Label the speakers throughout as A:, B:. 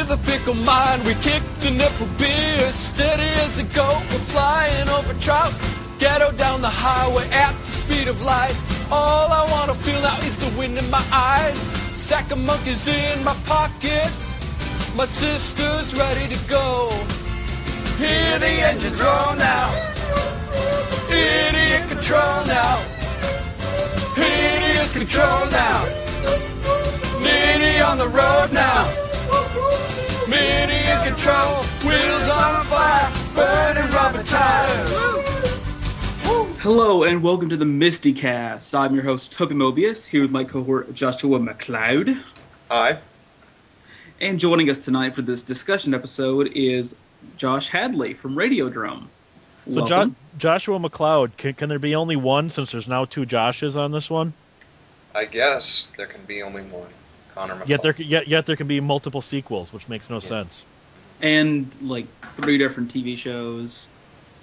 A: With a pickle mind, we kick the nipple beer. Steady as a goat, we're flying over trout. Ghetto down the highway at the speed of light. All I wanna feel now is the wind in my eyes. Sack of monkeys in my pocket. My sister's ready to go. Hear the engines roll now. Idiot control now. Hideous control now. Nitty on the road now. Mini in control. Wheels on fire. Burning rubber tires.
B: Hello and welcome to the MSTieCast. I'm your host Toby Mobius, here with my cohort Joshua McLeod.
C: Hi.
B: And joining us tonight for this discussion episode is Josh Hadley from Radiodrome.
D: So Joshua McLeod, can there be only one since there's now two Joshes on this one?
C: I guess there can be only one. Connor McLeod.
D: Yet there can be multiple sequels, which makes no sense.
B: And like 3 different TV shows.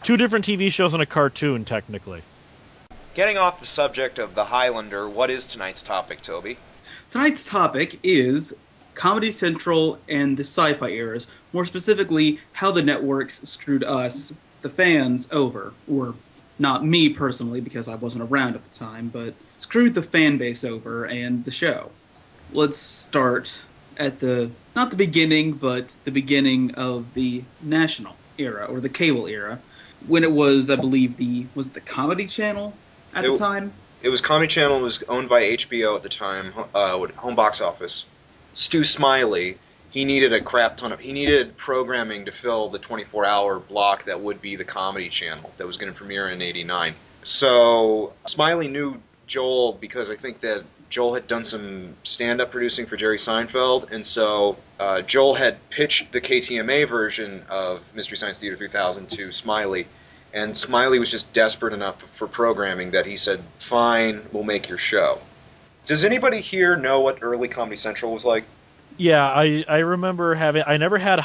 D: 2 different TV shows and a cartoon, technically.
C: Getting off the subject of the Highlander, what is tonight's topic, Toby?
B: Tonight's topic is Comedy Central and the Sci-Fi eras. More specifically, how the networks screwed us, the fans, over. Or not me personally, because I wasn't around at the time, but screwed the fan base over and the show. Let's start at not the beginning, but the beginning of the national era, or the cable era, when it was, I believe, was it the Comedy Channel at the time?
C: It was Comedy Channel. It was owned by HBO at the time, home box office. Stu Smiley, he needed programming to fill the 24-hour block that would be the Comedy Channel that was going to premiere in '89. So Smiley knew Joel because I think that Joel had done some stand-up producing for Jerry Seinfeld, and so Joel had pitched the KTMA version of Mystery Science Theater 3000 to Smiley, and Smiley was just desperate enough for programming that he said, fine, we'll make your show. Does anybody here know what early Comedy Central was like?
D: Yeah, I remember I never had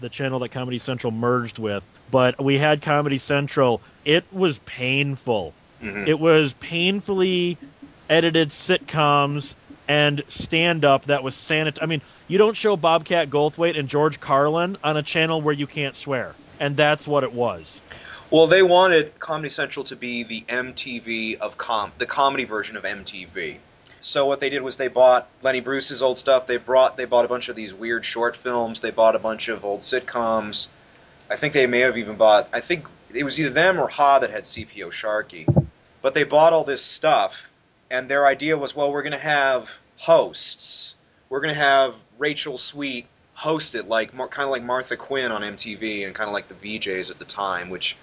D: the channel that Comedy Central merged with, but we had Comedy Central. It was painful. Mm-hmm. It was painfully edited sitcoms and stand-up that was sanitized. I mean, you don't show Bobcat Goldthwait and George Carlin on a channel where you can't swear, and that's what it was.
C: Well, they wanted Comedy Central to be the MTV of the comedy version of MTV. So what they did was they bought Lenny Bruce's old stuff. They bought a bunch of these weird short films. They bought a bunch of old sitcoms. I think they may have even bought, I think it was either them or Ha that had CPO Sharkey. But they bought all this stuff, and their idea was, well, we're going to have hosts. We're going to have Rachel Sweet host it, kind of like Martha Quinn on MTV and kind of like the VJs at the time, which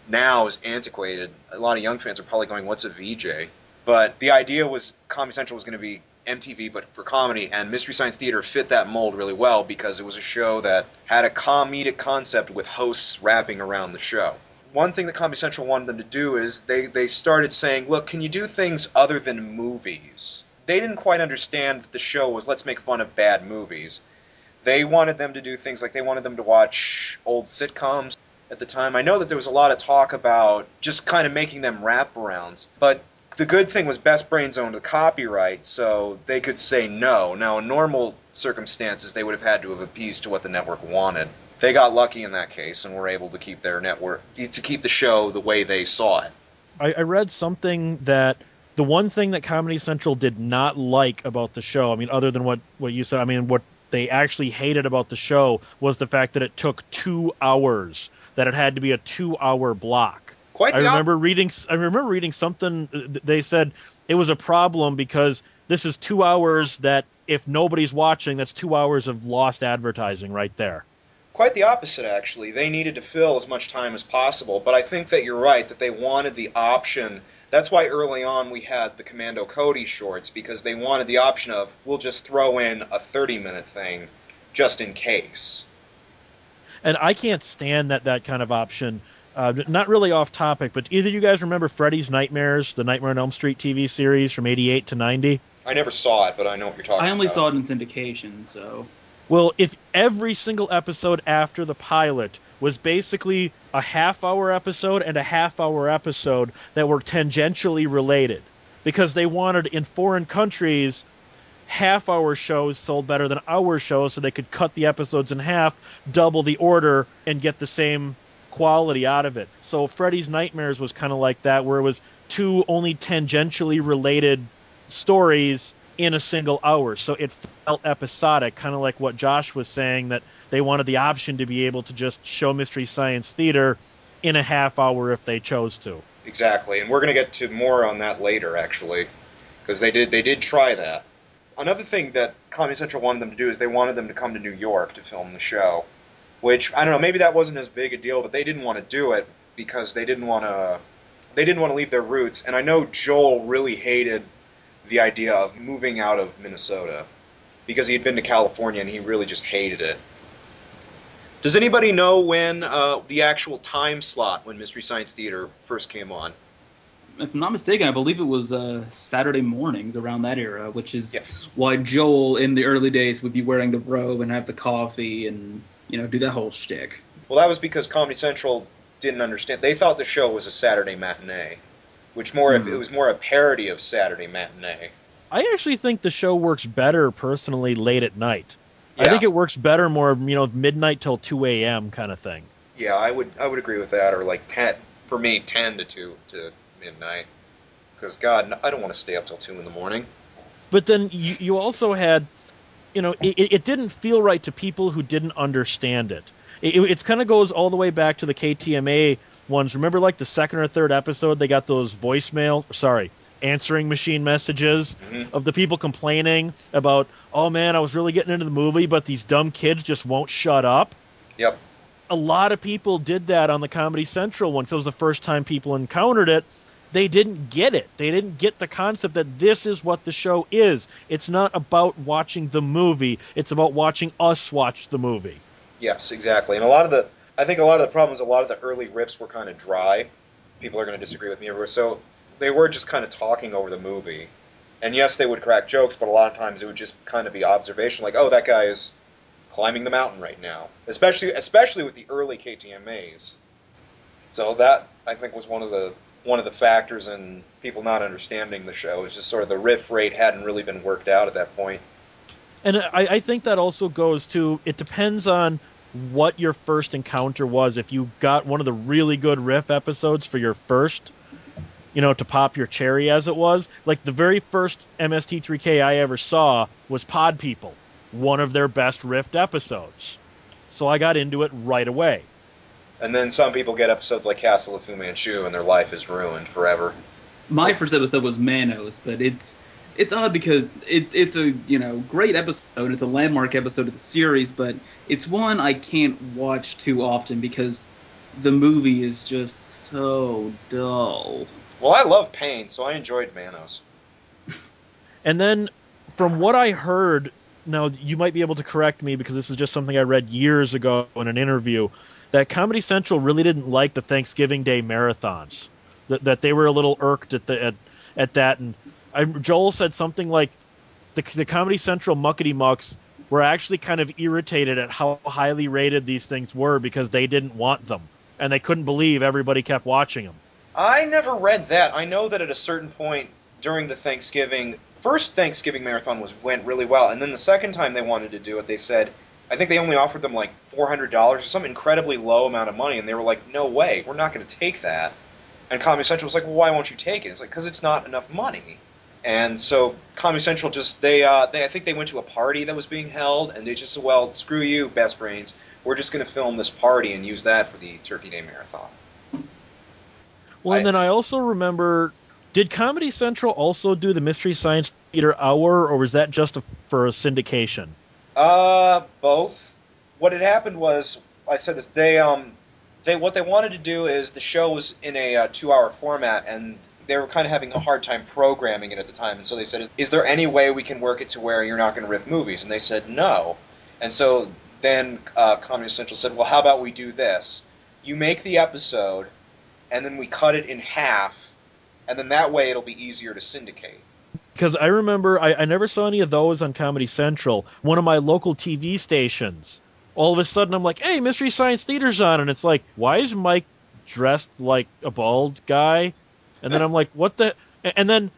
C: now is antiquated. A lot of young fans are probably going, what's a VJ? But the idea was Comedy Central was going to be MTV, but for comedy, and Mystery Science Theater fit that mold really well because it was a show that had a comedic concept with hosts rapping around the show. One thing that Comedy Central wanted them to do is they started saying, look, can you do things other than movies? They didn't quite understand that the show was let's make fun of bad movies. They wanted them to do things like they wanted them to watch old sitcoms at the time. I know that there was a lot of talk about just kind of making them wraparounds, but the good thing was Best Brains owned the copyright, so they could say no. Now, in normal circumstances, they would have had to have appeased to what the network wanted. They got lucky in that case and were able to keep the show the way they saw it.
D: I read something that the one thing that Comedy Central did not like about the show, I mean, other than what you said, I mean, what they actually hated about the show was the fact that it took 2 hours, that it had to be a 2-hour block. I remember reading something. They said it was a problem because this is 2 hours that if nobody's watching, that's 2 hours of lost advertising right there.
C: Quite the opposite, actually. They needed to fill as much time as possible, but I think that you're right, that they wanted the option. That's why early on we had the Commando Cody shorts, because they wanted the option of, we'll just throw in a 30-minute thing just in case.
D: And I can't stand that kind of option. Not really off topic, but either you guys remember Freddy's Nightmares, the Nightmare on Elm Street TV series from 88 to 90?
C: I never saw it, but I know what you're talking about.
B: I only saw it in syndication, so...
D: Well, if every single episode after the pilot was basically a half-hour episode and a half-hour episode that were tangentially related, because they wanted, in foreign countries, half-hour shows sold better than hour shows, so they could cut the episodes in half, double the order, and get the same quality out of it. So Freddy's Nightmares was kind of like that, where it was two only tangentially related stories in a single hour. So it felt episodic, kind of like what Josh was saying, that they wanted the option to be able to just show Mystery Science Theater in a half hour if they chose to.
C: Exactly, and we're going to get to more on that later, actually, because they did try that. Another thing that Comedy Central wanted them to do is they wanted them to come to New York to film the show, which, I don't know, maybe that wasn't as big a deal, but they didn't want to do it because they didn't want to leave their roots. And I know Joel really hated the idea of moving out of Minnesota because he had been to California and he really just hated it. Does anybody know when the actual time slot when Mystery Science Theater first came on?
B: If I'm not mistaken, I believe it was Saturday mornings around that era, which is
C: Yes.
B: why Joel in the early days would be wearing the robe and have the coffee and, do that whole shtick.
C: Well, that was because Comedy Central didn't understand. They thought the show was a Saturday matinee, which it was more a parody of Saturday matinee.
D: I actually think the show works better, personally, late at night. I
C: Yeah.
D: think it works better more, midnight till 2 a.m. kind of thing.
C: Yeah, I would agree with that, or like 10 to 2 to midnight. Because God, I don't want to stay up till 2 in the morning.
D: But then you also had, it didn't feel right to people who didn't understand it. It kind of goes all the way back to the KTMA ones. Remember, like the second or third episode, they got those answering machine messages of the people complaining about, oh man, I was really getting into the movie, but these dumb kids just won't shut up.
C: Yep.
D: A lot of people did that on the Comedy Central one, because it was the first time people encountered it. They didn't get it. They didn't get the concept that this is what the show is. It's not about watching the movie. It's about watching us watch the movie.
C: Yes, exactly. And I think a lot of the problem is a lot of the early riffs were kind of dry. People are going to disagree with me everywhere. So they were just kind of talking over the movie. And yes, they would crack jokes, but a lot of times it would just kind of be observation, like, oh, that guy is climbing the mountain right now. Especially with the early KTMAs. So that, I think, was one of the factors in people not understanding the show. Is just sort of the riff rate hadn't really been worked out at that point.
D: And I think that also goes to, it depends on what your first encounter was. If you got one of the really good riff episodes for your first, to pop your cherry, as it was. Like the very first MST3K I ever saw was Pod People, one of their best riffed episodes. So I got into it right away.
C: And then some people get episodes like Castle of Fu Manchu and their life is ruined forever.
B: My first episode was Manos, but it's odd because it's a great episode. It's a landmark episode of the series, but it's one I can't watch too often because the movie is just so dull.
C: Well, I love Pain, so I enjoyed Manos.
D: And then, from what I heard, now you might be able to correct me because this is just something I read years ago in an interview, that Comedy Central really didn't like the Thanksgiving Day marathons. That they were a little irked at that, and Joel said something like the Comedy Central Muckety Mucks were actually kind of irritated at how highly rated these things were because they didn't want them, and they couldn't believe everybody kept watching them.
C: I never read that. I know that at a certain point during the first Thanksgiving marathon went really well, and then the second time they wanted to do it, they said, I think they only offered them like $400 or some incredibly low amount of money, and they were like, no way, we're not going to take that. And Comedy Central was like, well, why won't you take it? It's like, because it's not enough money. And so Comedy Central I think they went to a party that was being held, and they just said, well, screw you, Best Brains. We're just going to film this party and use that for the Turkey Day Marathon.
D: Well, and then I also remember, did Comedy Central also do the Mystery Science Theater Hour, or was that just for a syndication?
C: Both. What had happened was, I said this, what they wanted to do is the show was in a 2-hour format, and they were kind of having a hard time programming it at the time. And so they said, is there any way we can work it to where you're not going to rip movies? And they said no. And so then Comedy Central said, well, how about we do this? You make the episode, and then we cut it in half, and then that way it'll be easier to syndicate.
D: Because I remember, I never saw any of those on Comedy Central. One of my local TV stations, all of a sudden I'm like, hey, Mystery Science Theater's on, and it's like, why is Mike dressed like a bald guy? And then I'm like, what the... And then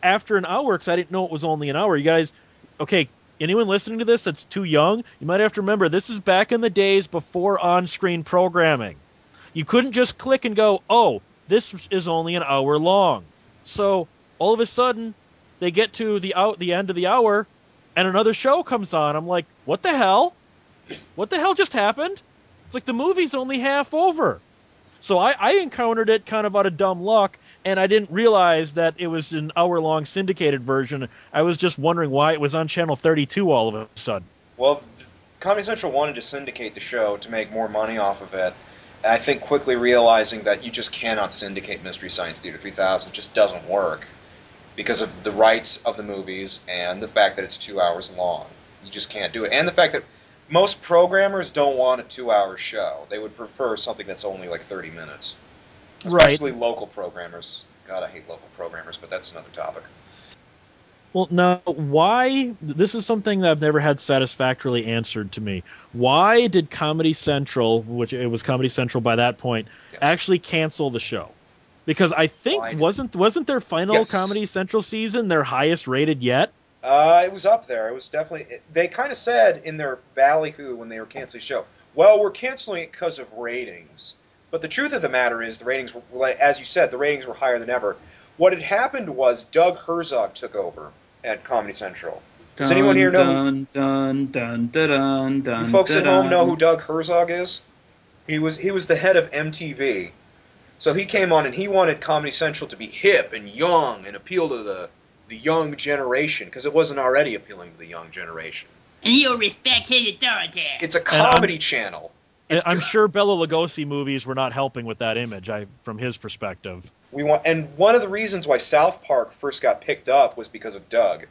D: after an hour, because I didn't know it was only an hour, you guys, okay, anyone listening to this that's too young, you might have to remember this is back in the days before on-screen programming. You couldn't just click and go, oh, this is only an hour long. So all of a sudden, they get to the end of the hour, and another show comes on. I'm like, what the hell? What the hell just happened? It's like the movie's only half over. So I encountered it kind of out of dumb luck, and I didn't realize that it was an hour-long syndicated version. I was just wondering why it was on Channel 32 all of a sudden.
C: Well, Comedy Central wanted to syndicate the show to make more money off of it. And I think quickly realizing that you just cannot syndicate Mystery Science Theater 3000. It just doesn't work because of the rights of the movies and the fact that it's 2 hours long. You just can't do it. And the fact that most programmers don't want a 2-hour show. They would prefer something that's only like 30 minutes. Especially local programmers. God, I hate local programmers, but that's another topic.
D: Well, now, why... This is something that I've never had satisfactorily answered to me. Why did Comedy Central, which it was Comedy Central by that point, actually cancel the show? Because I think, wasn't their final Comedy Central season their highest rated yet?
C: It was up there. It was definitely... They kind of said in their ballyhoo when they were canceling the show, well, we're canceling it because of ratings. But the truth of the matter is the ratings were, as you said, the ratings were higher than ever. What had happened was Doug Herzog took over at Comedy Central. Does anyone here know? You folks at home know who Doug Herzog is? He was the head of MTV. So he came on and he wanted Comedy Central to be hip and young and appeal to the young generation, because it wasn't already appealing to the young generation.
E: And you'll respect his authority.
C: It's a comedy channel.
D: I'm sure Bela Lugosi movies were not helping with that image, from his perspective.
C: And one of the reasons why South Park first got picked up was because of Doug.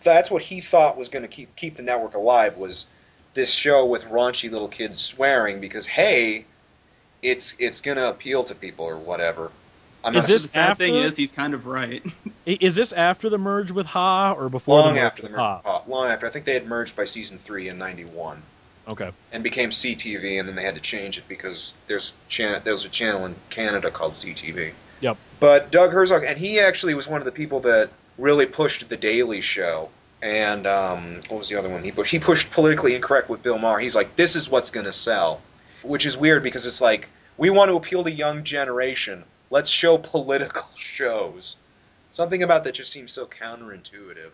C: That's what he thought was going to keep the network alive, was this show with raunchy little kids swearing, because, hey, it's going to appeal to people or whatever.
B: The sad thing is, he's kind of right.
D: Is this after the merge with Ha or before the merge with Ha?
C: Long after. I think they had merged by season 3 in 91.
D: Okay.
C: And became CTV, and then they had to change it because there was a channel in Canada called CTV.
D: Yep.
C: But Doug Herzog, and he actually was one of the people that really pushed The Daily Show. And what was the other one? He pushed Politically Incorrect with Bill Maher. He's like, this is what's going to sell. Which is weird because it's like, we want to appeal to young generation. Let's show political shows. Something about that just seems so counterintuitive.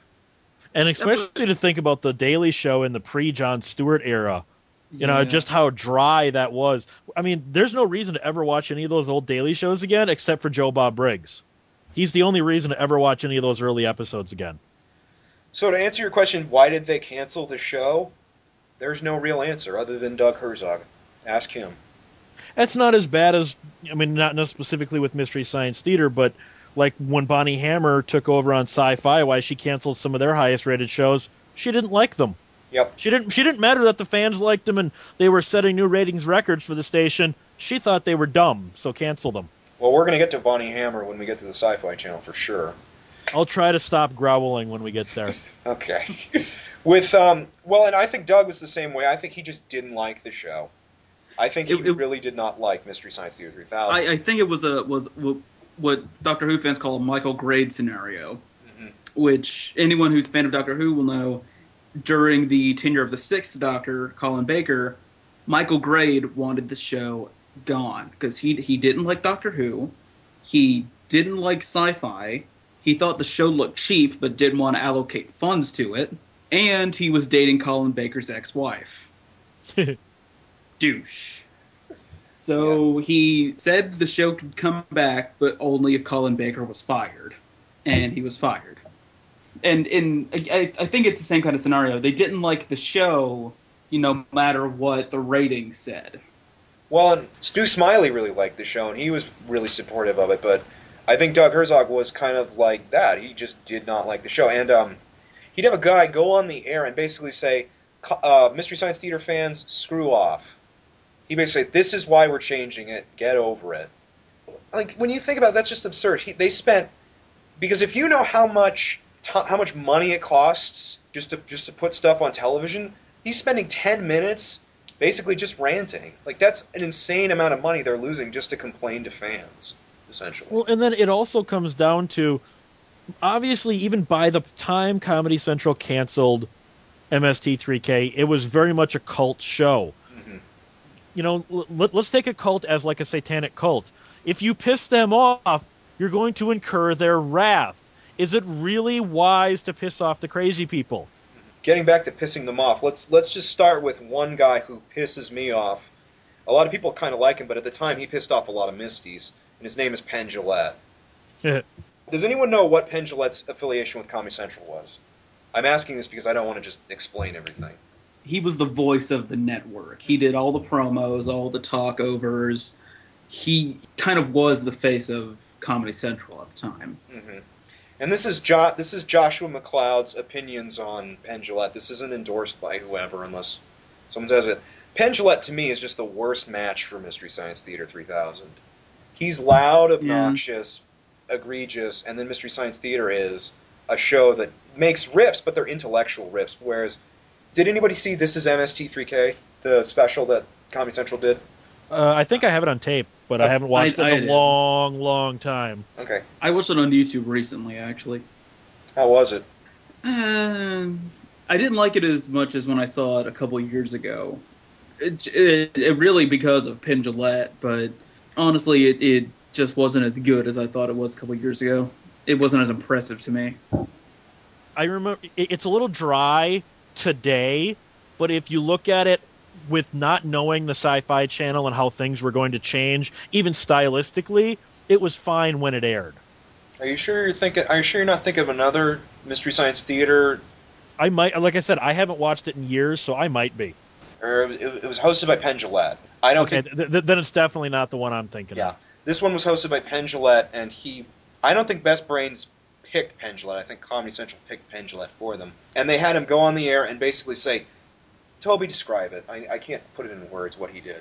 D: And especially to think about The Daily Show in the pre-Jon Stewart era. You know, just how dry that was. I mean, there's no reason to ever watch any of those old Daily Shows again except for Joe Bob Briggs. He's the only reason to ever watch any of those early episodes again.
C: So to answer your question, why did they cancel the show? There's no real answer other than Doug Herzog. Ask him.
D: That's not as bad as, I mean, not specifically with Mystery Science Theater, but like when Bonnie Hammer took over on Sci-Fi, why she canceled some of their highest rated shows, she didn't like them.
C: Yep.
D: She didn't matter that the fans liked them and they were setting new ratings records for the station. She thought they were dumb, so cancel them.
C: Well, we're going to get to Bonnie Hammer when we get to the Sci-Fi Channel for sure.
D: I'll try to stop growling when we get there.
C: Okay. With and I think Doug was the same way. I think he just didn't like the show. I think he really did not like Mystery Science Theater 3000.
B: I think it was what Doctor Who fans call a Michael Grade scenario, which anyone who's a fan of Doctor Who will know. During the tenure of the sixth Doctor, Colin Baker, Michael Grade wanted the show gone because he didn't like Doctor Who, he didn't like sci-fi, he thought the show looked cheap but didn't want to allocate funds to it, and he was dating Colin Baker's ex-wife. Douche. So he said the show could come back, but only if Colin Baker was fired, and he was fired. And I think it's the same kind of scenario. They didn't like the show, no matter what the ratings said.
C: Well, and Stu Smiley really liked the show, and he was really supportive of it, but I think Doug Herzog was kind of like that. He just did not like the show. And he'd have a guy go on the air and basically say, Mystery Science Theater fans, screw off. He basically said, this is why we're changing it. Get over it. Like, when you think about it, that's just absurd. They spent... Because if you know how much money it costs just to put stuff on television, he's spending 10 minutes basically just ranting. Like, that's an insane amount of money they're losing just to complain to fans, essentially.
D: Well, and then it also comes down to, obviously, even by the time Comedy Central canceled MST3K, it was very much a cult show.
C: Mm-hmm.
D: You know, let's take a cult as like a satanic cult. If you piss them off, you're going to incur their wrath. Is it really wise to piss off the crazy people?
C: Getting back to pissing them off, let's just start with one guy who pisses me off. A lot of people kind of like him, but at the time he pissed off a lot of Misties, and his name is Penn Jillette. Does anyone know what Penn Jillette's affiliation with Comedy Central was? I'm asking this because I don't want to just explain everything.
B: He was the voice of the network. He did all the promos, all the talkovers. He kind of was the face of Comedy Central at the time.
C: Mm-hmm. And this is Joshua McLeod's opinions on Penn Jillette. This isn't endorsed by whoever unless someone says it. Penn Jillette, to me, is just the worst match for Mystery Science Theater 3000. He's loud, obnoxious, egregious, and then Mystery Science Theater is a show that makes riffs, but they're intellectual riffs. Whereas, did anybody see This Is MST3K, the special that Comedy Central did?
D: I think I have it on tape, but I haven't watched it in a long time.
C: Okay.
B: I watched it on YouTube recently, actually.
C: How was it?
B: I didn't like it as much as when I saw it a couple years ago. It really because of Penn Jillette, but honestly, it just wasn't as good as I thought it was a couple years ago. It wasn't as impressive to me.
D: I remember it's a little dry today, but if you look at it with not knowing the Sci-Fi Channel and how things were going to change, even stylistically, it was fine when it aired.
C: Are you sure you're not thinking of another Mystery Science Theater?
D: I might, like I said, I haven't watched it in years, so I might be.
C: Or it was hosted by Penn Jillette. I don't
D: think. Then it's definitely not the one I'm thinking of.
C: This one was hosted by Penn Jillette, and I don't think Best Brains picked Penn Jillette. I think Comedy Central picked Penn Jillette for them. And they had him go on the air and basically say, Toby, describe it. I can't put it in words what he did.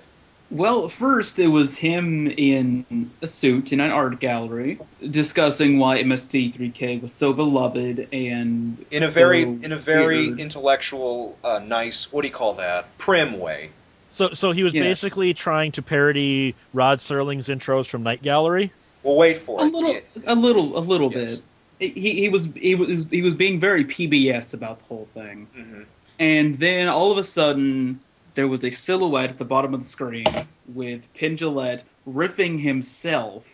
B: Well, first it was him in a suit in an art gallery discussing why MST3K was so beloved and
C: in a very intellectual, nice, what do you call that? Prim way.
D: So he was basically trying to parody Rod Serling's intros from Night Gallery.
C: Well, wait for it.
B: A little
C: Yes.
B: bit. He was being very PBS about the whole thing.
C: Mm-hmm.
B: And then all of a sudden, there was a silhouette at the bottom of the screen with Penn Jillette riffing himself,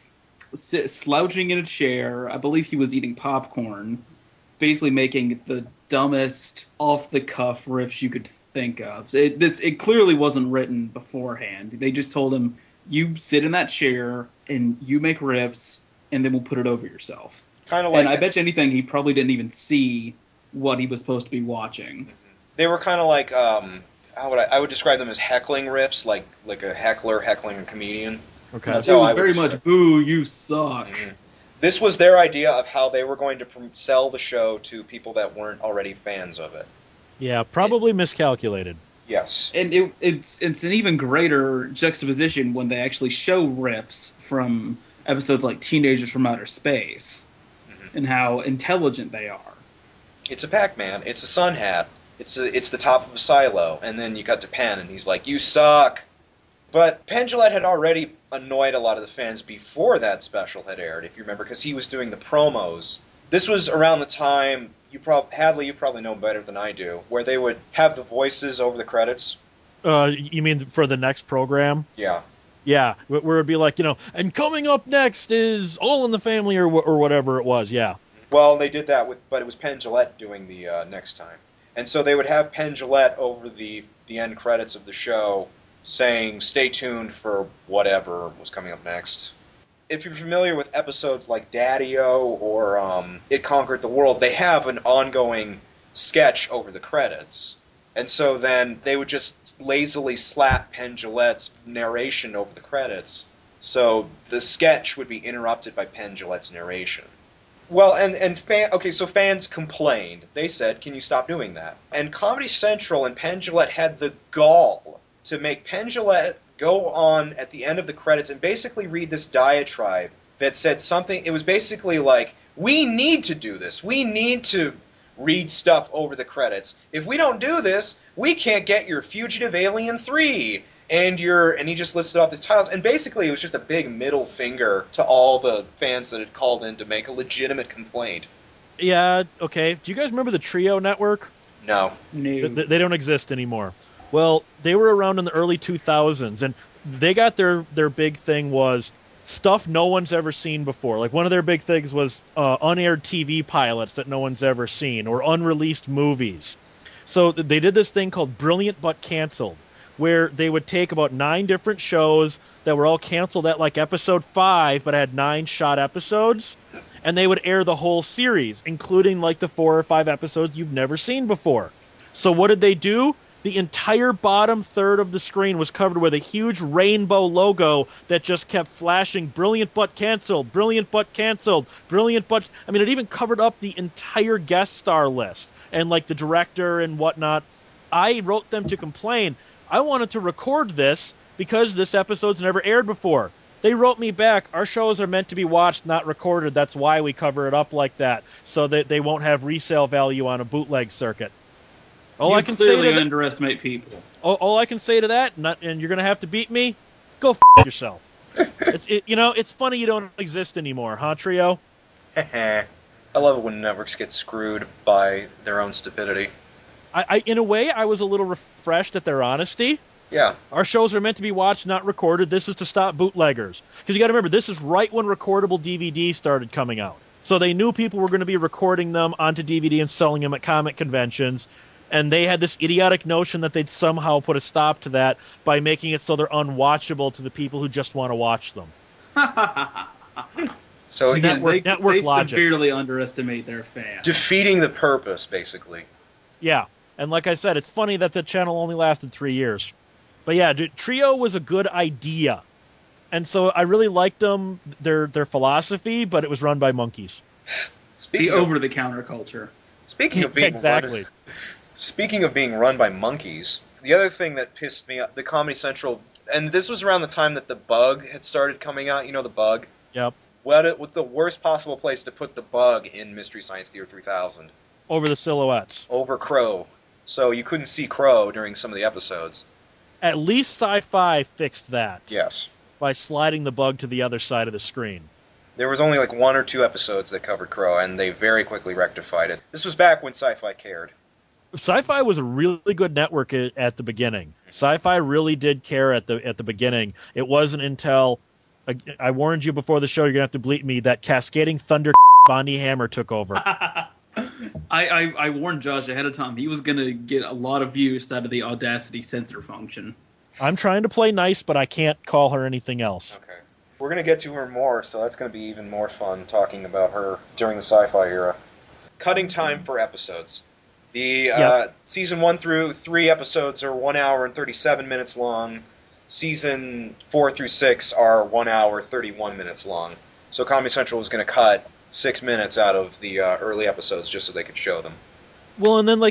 B: slouching in a chair. I believe he was eating popcorn, basically making the dumbest, off-the-cuff riffs you could think of. It clearly wasn't written beforehand. They just told him, you sit in that chair, and you make riffs, and then we'll put it over yourself.
C: Kind of like.
B: And I bet you anything, he probably didn't even see what he was supposed to be watching.
C: They were kind of like, I would describe them as heckling riffs, like a heckler heckling a comedian.
D: Okay.
B: It was very much, boo, you suck.
C: Mm-hmm. This was their idea of how they were going to sell the show to people that weren't already fans of it.
D: Yeah, probably miscalculated.
C: Yes.
B: And it's an even greater juxtaposition when they actually show riffs from episodes like Teenagers from Outer Space and how intelligent they are.
C: It's a Pac-Man. It's a sun hat. It's the top of a silo. And then you cut to Penn, and he's like, you suck. But Penn Jillette had already annoyed a lot of the fans before that special had aired, if you remember, because he was doing the promos. This was around the time, Hadley, you probably know better than I do, where they would have the voices over the credits.
D: You mean for the next program?
C: Yeah.
D: Yeah, where it'd be like, and coming up next is All in the Family or whatever it was, yeah.
C: Well, they did that but it was Penn Jillette doing the next time. And so they would have Penn Jillette over the end credits of the show saying, stay tuned for whatever was coming up next. If you're familiar with episodes like Daddy-O or It Conquered the World, they have an ongoing sketch over the credits. And so then they would just lazily slap Penn Jillette's narration over the credits. So the sketch would be interrupted by Penn Jillette's narration. Well, so fans complained. They said, can you stop doing that? And Comedy Central and Penn Jillette had the gall to make Penn Jillette go on at the end of the credits and basically read this diatribe that said something. It was basically like, we need to do this. We need to read stuff over the credits. If we don't do this, we can't get your Fugitive Alien 3 and he just listed off his titles, and basically it was just a big middle finger to all the fans that had called in to make a legitimate complaint.
D: Yeah, okay. Do you guys remember the Trio Network?
C: No.
B: No.
D: They don't exist anymore. Well, they were around in the early 2000s, and they got their big thing was stuff no one's ever seen before. Like one of their big things was unaired TV pilots that no one's ever seen, or unreleased movies. So they did this thing called Brilliant But Canceled, where they would take about 9 different shows that were all canceled at like episode 5, but had 9 shot episodes, and they would air the whole series, including like the 4 or 5 episodes you've never seen before. So what did they do? The entire bottom third of the screen was covered with a huge rainbow logo that just kept flashing, Brilliant But Canceled, Brilliant But Canceled, Brilliant But... I mean, it even covered up the entire guest star list and like the director and whatnot. I wrote them to complain. I wanted to record this because this episode's never aired before. They wrote me back, our shows are meant to be watched, not recorded. That's why we cover it up like that, so that they won't have resale value on a bootleg circuit. All
B: You
D: I can say
B: clearly
D: to
B: underestimate people.
D: all I can say to that, and you're gonna have to beat me, go yourself. It's funny you don't exist anymore, huh, Trio?
C: I love it when networks get screwed by their own stupidity.
D: I in a way, I was a little refreshed at their honesty.
C: Yeah.
D: Our shows are meant to be watched, not recorded. This is to stop bootleggers. Because you got to remember, this is right when recordable DVDs started coming out. So they knew people were going to be recording them onto DVD and selling them at comic conventions. And they had this idiotic notion that they'd somehow put a stop to that by making it so they're unwatchable to the people who just want to watch them.
C: So
D: See,
C: again,
D: network
B: they
D: logic.
B: severely underestimate their fans.
C: defeating the purpose, basically.
D: Yeah. And like I said, it's funny that the channel only lasted 3 years. But yeah, Trio was a good idea. And so I really liked them, their philosophy, but it was run by monkeys.
B: The over-the-counter culture.
C: Speaking of being
D: Exactly.
C: Speaking of being run by monkeys, the other thing that pissed me off, the Comedy Central, and this was around the time that The Bug had started coming out. You know The Bug?
D: Yep.
C: What the worst possible place to put The Bug in Mystery Science Theater 3000?
D: Over the silhouettes.
C: Over Crow. So you couldn't see Crow during some of the episodes.
D: At least Sci-Fi fixed that
C: Yes.
D: by sliding the bug to the other side of the screen.
C: There was only like 1 or 2 episodes that covered Crow, and they very quickly rectified it. This was back when Sci-Fi cared.
D: Sci-Fi was a really good network at the beginning. Sci-Fi really did care at the beginning. It wasn't until I warned you before the show, you're gonna have to bleep me, that Cascading Thunder Bonnie Hammer took over.
B: I warned Josh ahead of time. He was going to get a lot of views out of the Audacity censor function.
D: I'm trying to play nice, but I can't call her anything else.
C: Okay. We're going to get to her more, so that's going to be even more fun talking about her during the Sci-Fi era. Cutting time for episodes. The season 1 through 3 episodes are 1 hour and 37 minutes long. Season 4 through 6 are 1 hour 31 minutes long. So Comedy Central was going to cut 6 minutes out of the early episodes just so they could show them.
D: Well, and then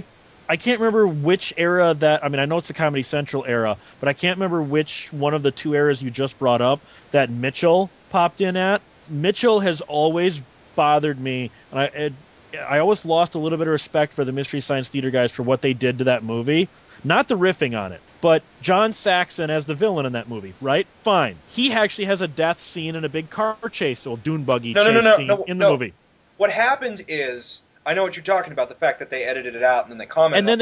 D: I can't remember which era that. I mean, I know it's the Comedy Central era, but I can't remember which one of the 2 eras you just brought up that Mitchell popped in at. Mitchell has always bothered me, and I always lost a little bit of respect for the Mystery Science Theater guys for what they did to that movie. Not the riffing on it, but John Saxon as the villain in that movie, right? Fine. He actually has a death scene in a big car chase, or dune buggy chase scene in the movie.
C: What happened is, I know what you're talking about, the fact that they edited it out and then they commented.
D: And then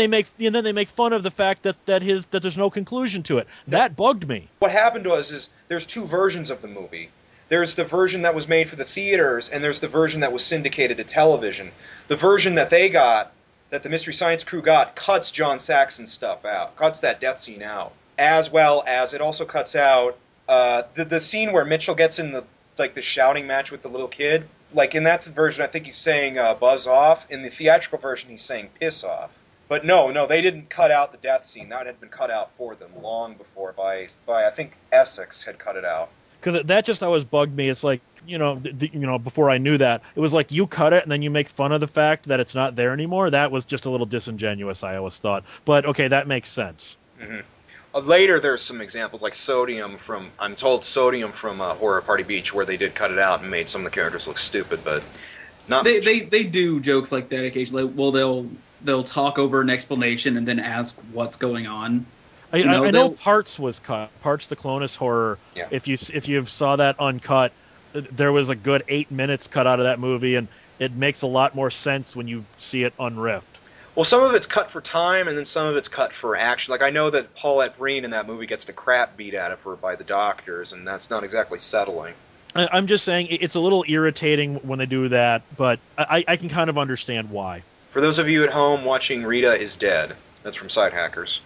D: they make fun of the fact that there's no conclusion to it. That bugged me.
C: What happened was there's 2 versions of the movie. There's the version that was made for the theaters, and there's the version that was syndicated to television. The version that they got, that the Mystery Science crew got, cuts John Saxon's stuff out, cuts that death scene out, as well as it also cuts out the scene where Mitchell gets in the shouting match with the little kid. Like in that version, I think he's saying "buzz off." In the theatrical version, he's saying "piss off." But no, they didn't cut out the death scene. That had been cut out for them long before by I think Essex had cut it out.
D: Because that just always bugged me. It's like, before I knew that, it was like you cut it and then you make fun of the fact that it's not there anymore. That was just a little disingenuous, I always thought. But, okay, that makes sense.
C: Mm-hmm. Later, there's some examples like Sodium from Horror Party Beach, where they did cut it out and made some of the characters look stupid, but not
B: They do jokes like that occasionally. Well, they'll talk over an explanation and then ask what's going on.
D: I know Parts was cut. Parts the Clonus Horror.
C: Yeah.
D: If you saw that uncut, there was a good 8 minutes cut out of that movie, and it makes a lot more sense when you see it unriffed.
C: Well, some of it's cut for time, and then some of it's cut for action. Like, I know that Paulette Breen in that movie gets the crap beat out of her by the doctors, and that's not exactly settling.
D: I'm just saying it's a little irritating when they do that, but I can kind of understand why.
C: For those of you at home watching Rita is Dead, that's from Side Hackers.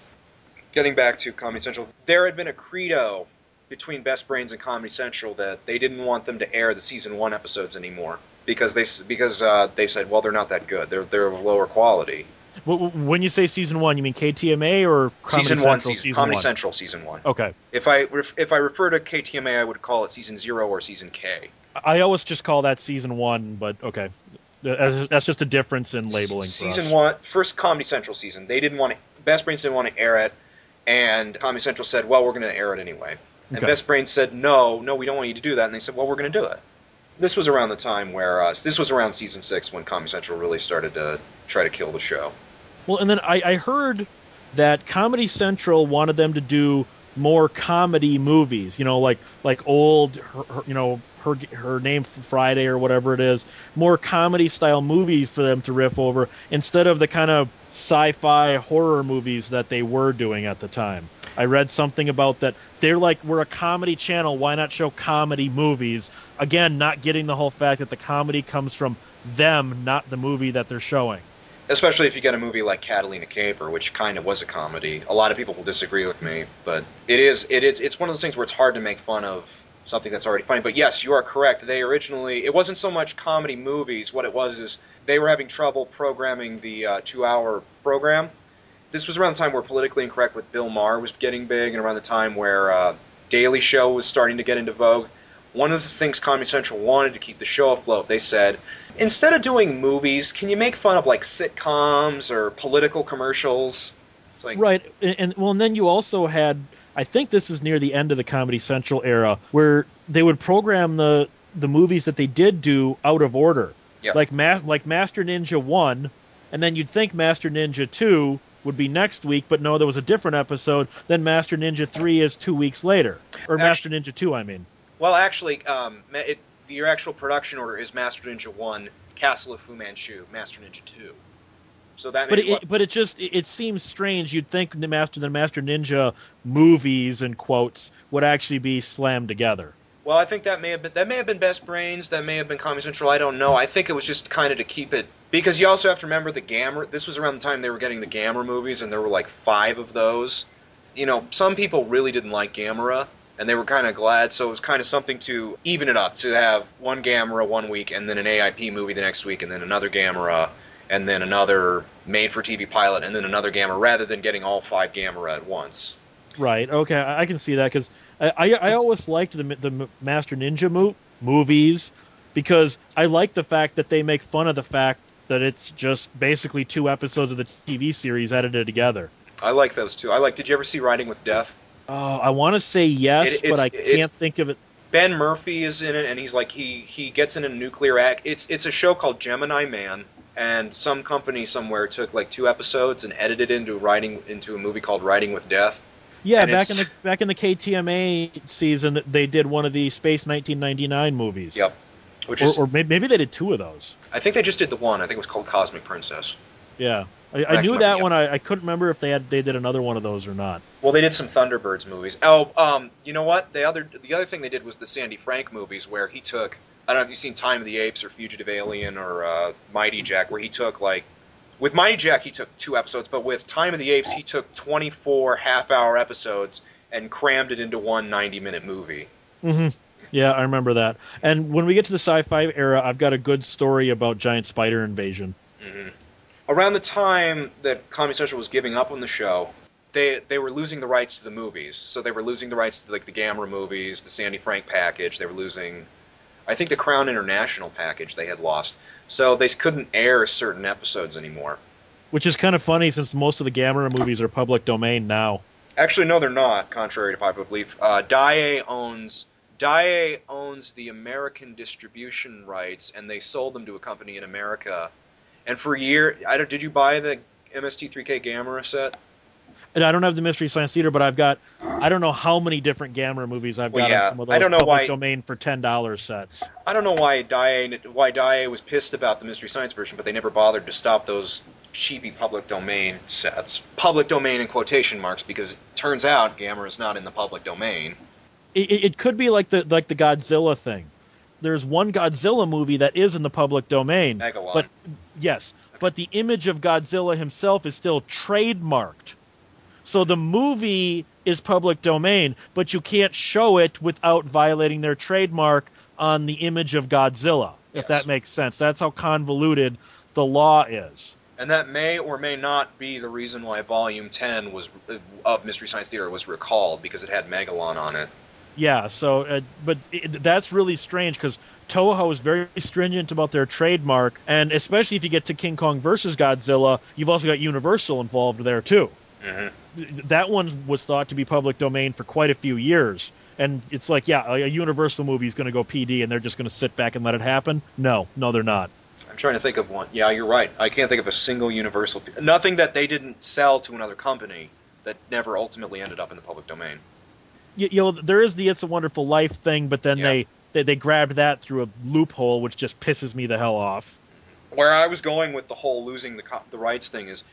C: Getting back to Comedy Central, there had been a credo between Best Brains and Comedy Central that they didn't want them to air the season 1 episodes anymore because they said, well, they're not that good. They're of lower quality.
D: When you say season 1, you mean KTMA or Comedy Central season 1?
C: Comedy Central season 1.
D: Okay.
C: If I refer to KTMA, I would call it season 0 or season K.
D: I always just call that season 1, but okay. That's just a difference in labeling.
C: Season 1, first Comedy Central season. Best Brains didn't want to air it, and Comedy Central said, well, we're going to air it anyway. And
D: Okay.
C: Best Brains said, no, we don't want you to do that. And they said, well, we're going to do it. This was around the time where, this was around season 6 when Comedy Central really started to try to kill the show.
D: Well, and then I heard that Comedy Central wanted them to do more comedy movies, like old, her name for Friday or whatever it is, more comedy style movies for them to riff over instead of the kind of sci-fi horror movies that they were doing at the time. I read something about that. They're like, we're a comedy channel. Why not show comedy movies? Again, not getting the whole fact that the comedy comes from them, not the movie that they're showing.
C: Especially if you get a movie like Catalina Caper, which kind of was a comedy. A lot of people will disagree with me, but it's one of those things where it's hard to make fun of something that's already funny. But yes, you are correct. It wasn't so much comedy movies. What it was is they were having trouble programming the 2-hour program. This was around the time where Politically Incorrect with Bill Maher was getting big, and around the time where Daily Show was starting to get into vogue. One of the things Comedy Central wanted to keep the show afloat, they said, instead of doing movies, can you make fun of like sitcoms or political commercials? It's like,
D: right, and then you also had, I think this is near the end of the Comedy Central era, where they would program the movies that they did do out of order,
C: Yep.
D: like Master Ninja 1, and then you'd think Master Ninja 2 would be next week, but no, there was a different episode. Then Master Ninja 3 is 2 weeks later, or Master Ninja 2, I mean.
C: Well, actually, your actual production order is Master Ninja 1, Castle of Fu Manchu, Master Ninja 2. So that.
D: But it seems strange. You'd think the Master Ninja movies and quotes would actually be slammed together.
C: Well, I think that may have been Best Brains. That may have been Comedy Central. I don't know. I think it was just kind of to keep it, because you also have to remember the Gamera. This was around the time they were getting the Gamera movies, and there were like 5 of those. Some people really didn't like Gamera. And they were kind of glad, so it was kind of something to even it up, to have one Gamera one week, and then an AIP movie the next week, and then another Gamera, and then another made-for-TV pilot, and then another Gamera, rather than getting all 5 Gamera at once.
D: Right, okay, I can see that, because I always liked the Master Ninja movies, because I like the fact that they make fun of the fact that it's just basically 2 episodes of the TV series edited together.
C: I like those too. Did you ever see Riding with Death?
D: Oh, I want to say yes, but I can't think of it.
C: Ben Murphy is in it, and he's like he gets in a nuclear act. It's a show called Gemini Man, and some company somewhere took like 2 episodes and edited into a movie called Riding with Death.
D: Yeah, back in the KTMA season, they did one of the Space 1999 movies.
C: Yep.
D: Or maybe they did 2 of those.
C: I think they just did the one. I think it was called Cosmic Princess.
D: Yeah. I knew that one. I couldn't remember if they did another one of those or not.
C: Well, they did some Thunderbirds movies. Oh, you know what? The other thing they did was the Sandy Frank movies, where he took, I don't know if you've seen Time of the Apes or Fugitive Alien or Mighty Jack, where he took with Mighty Jack he took 2 episodes, but with Time of the Apes he took 24 half-hour episodes and crammed it into one 90-minute movie.
D: Mm-hmm. Yeah, I remember that. And when we get to the sci-fi era, I've got a good story about giant spider invasion.
C: Mm-hmm. Around the time that Comedy Central was giving up on the show, they were losing the rights to the movies. So they were losing the rights to the Gamera movies, the Sandy Frank package. They were losing, I think, the Crown International package they had lost. So they couldn't air certain episodes anymore.
D: Which is kind of funny, since most of the Gamera movies are public domain now.
C: Actually, no, they're not, contrary to popular belief. Daiei owns the American distribution rights, and they sold them to a company in America. And for a year, did you buy the MST3K Gamera set?
D: And I don't have the Mystery Science Theater, but I've got, I don't know how many different Gamera movies I've got on some of those
C: I don't know
D: public domain for $10 sets.
C: I don't know why Daiei was pissed about the Mystery Science version, but they never bothered to stop those cheapy public domain sets. Public domain in quotation marks, because it turns out Gamera is not in the public domain.
D: It could be like the Godzilla thing. There's one Godzilla movie that is in the public domain.
C: Megalon.
D: But yes, but the image of Godzilla himself is still trademarked. So the movie is public domain, but you can't show it without violating their trademark on the image of Godzilla, if that makes sense. That's how convoluted the law is.
C: And that may or may not be the reason why Volume 10 of Mystery Science Theater was recalled, because it had Megalon on it.
D: Yeah, so, that's really strange, because Toho is very stringent about their trademark, and especially if you get to King Kong versus Godzilla, you've also got Universal involved there, too. Mm-hmm. That one was thought to be public domain for quite a few years, and it's like, yeah, a Universal movie is going to go PD, and they're just going to sit back and let it happen? No, they're not.
C: I'm trying to think of one. Yeah, you're right. I can't think of a single Universal... Nothing that they didn't sell to another company that never ultimately ended up in the public domain.
D: You know, there is the It's a Wonderful Life thing, but then they grabbed that through a loophole, which just pisses me the hell off.
C: Where I was going with the whole losing the rights thing is,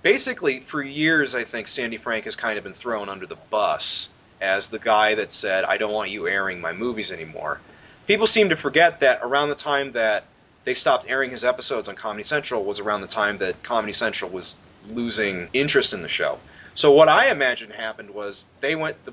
C: basically, for years, I think Sandy Frank has kind of been thrown under the bus as the guy that said, I don't want you airing my movies anymore. People seem to forget that around the time that they stopped airing his episodes on Comedy Central was around the time that Comedy Central was losing interest in the show. So what I imagine happened was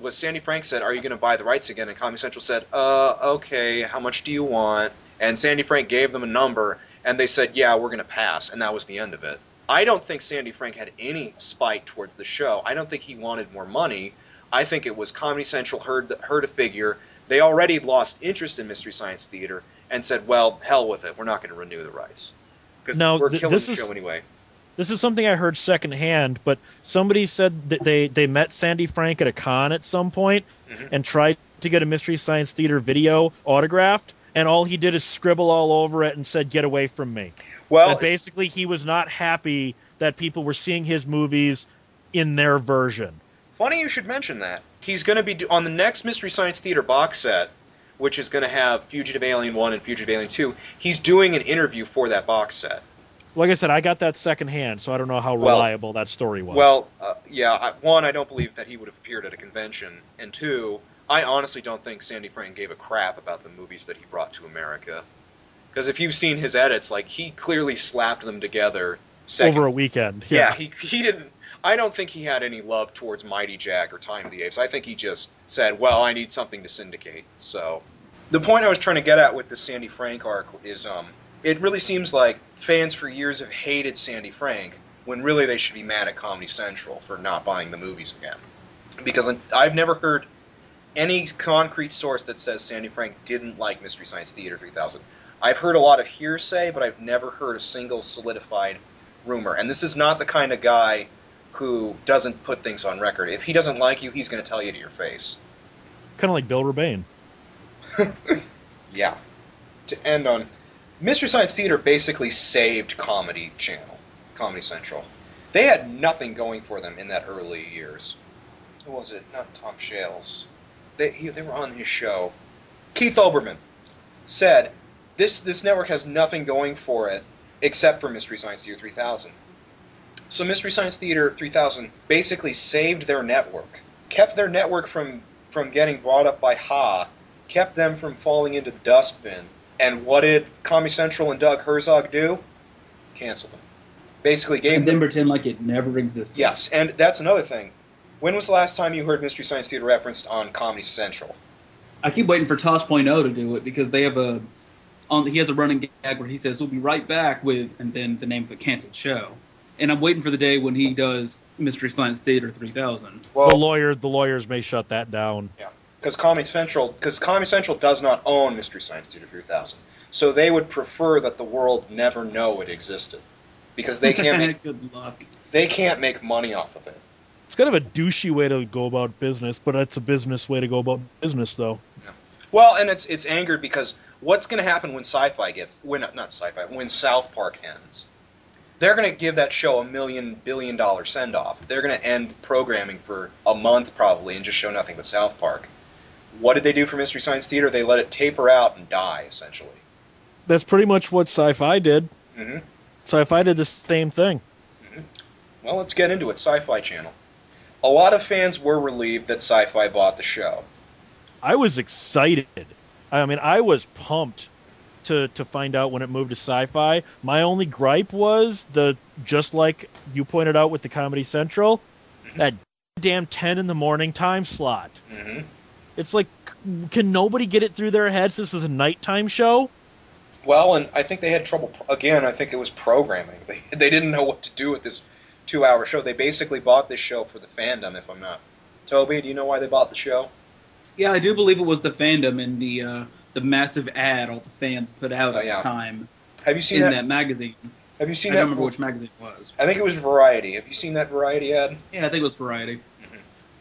C: Sandy Frank said, are you going to buy the rights again? And Comedy Central said, okay, how much do you want? And Sandy Frank gave them a number, and they said, yeah, we're going to pass, and that was the end of it. I don't think Sandy Frank had any spite towards the show. I don't think he wanted more money. I think it was Comedy Central heard a figure. They already lost interest in Mystery Science Theater and said, well, hell with it. We're not going to renew the rights. Because we're killing the show anyway.
D: This is something I heard secondhand, but somebody said that they met Sandy Frank at a con at some point and tried to get a Mystery Science Theater video autographed, and all he did is scribble all over it and said, get away from me. Well, that basically he was not happy that people were seeing his movies in their version.
C: Funny you should mention that. He's going to be on the next Mystery Science Theater box set, which is going to have Fugitive Alien 1 and Fugitive Alien 2. He's doing an interview for that box set.
D: Like I said, I got that secondhand, so I don't know how reliable that story was.
C: Well, one, I don't believe that he would have appeared at a convention, and two, I honestly don't think Sandy Frank gave a crap about the movies that he brought to America. Because if you've seen his edits, like, he clearly slapped them together.
D: Over a weekend.
C: Yeah, he didn't... I don't think he had any love towards Mighty Jack or Time of the Apes. I think he just said, well, I need something to syndicate. So, the point I was trying to get at with the Sandy Frank arc is, it really seems like fans for years have hated Sandy Frank, when really they should be mad at Comedy Central for not buying the movies again. Because I've never heard any concrete source that says Sandy Frank didn't like Mystery Science Theater 3000. I've heard a lot of hearsay, but I've never heard a single solidified rumor. And this is not the kind of guy who doesn't put things on record. If he doesn't like you, he's going to tell you to your face.
D: Kind of like Bill Rebane.
C: Yeah. To end on, Mystery Science Theater basically saved Comedy Channel, Comedy Central. They had nothing going for them in that early years. Who was it? Not Tom Shales. They were on his show. Keith Olbermann said, this network has nothing going for it except for Mystery Science Theater 3000. So Mystery Science Theater 3000 basically saved their network, kept their network from getting brought up by Ha, kept them from falling into the dustbin. And what did Comedy Central and Doug Herzog do? Canceled them. Basically gave them...
B: And then pretend like it never existed.
C: Yes, and that's another thing. When was the last time you heard Mystery Science Theater referenced on Comedy Central?
B: I keep waiting for Tosh.0 to do it, because they have he has a running gag where he says, we'll be right back with, and then the name of a canceled show. And I'm waiting for the day when he does Mystery Science Theater 3000.
D: Well, the lawyers may shut that down.
C: Yeah, because Comedy Central does not own Mystery Science Theater 3000, so they would prefer that the world never know it existed, because they can't make
B: good luck.
C: They can't make money off of it.
D: It's kind of a douchey way to go about business, but it's a business way to go about business, though.
C: Yeah. Well, and it's angered because what's going to happen when when South Park ends? they're going to give that show $1 billion send-off. They're going to end programming for a month probably and just show nothing but South Park. What did they do for Mystery Science Theater? They let it taper out and die, essentially.
D: That's pretty much what Sci-Fi did.
C: Mm-hmm.
D: Sci-Fi did the same thing.
C: Mm-hmm. Well, let's get into it. Sci-Fi Channel. A lot of fans were relieved that Sci-Fi bought the show.
D: I was excited. I mean, I was pumped to find out when it moved to Sci-Fi. My only gripe was just like you pointed out with the Comedy Central, that damn 10 in the morning time slot.
C: Mm-hmm.
D: It's like, can nobody get it through their heads this is a nighttime show?
C: Well, and I think they had trouble, again, I think it was programming. They didn't know what to do with this 2-hour show. They basically bought this show for the fandom, if I'm not. Toby, do you know why they bought the show?
B: Yeah, I do believe it was the fandom and the massive ad all the fans put out at the time.
C: Have you seen
B: that magazine?
C: Have you seen
B: I
C: that?
B: don't remember which magazine it was.
C: I think it was Variety. Have you seen that Variety ad?
B: Yeah, I think it was Variety.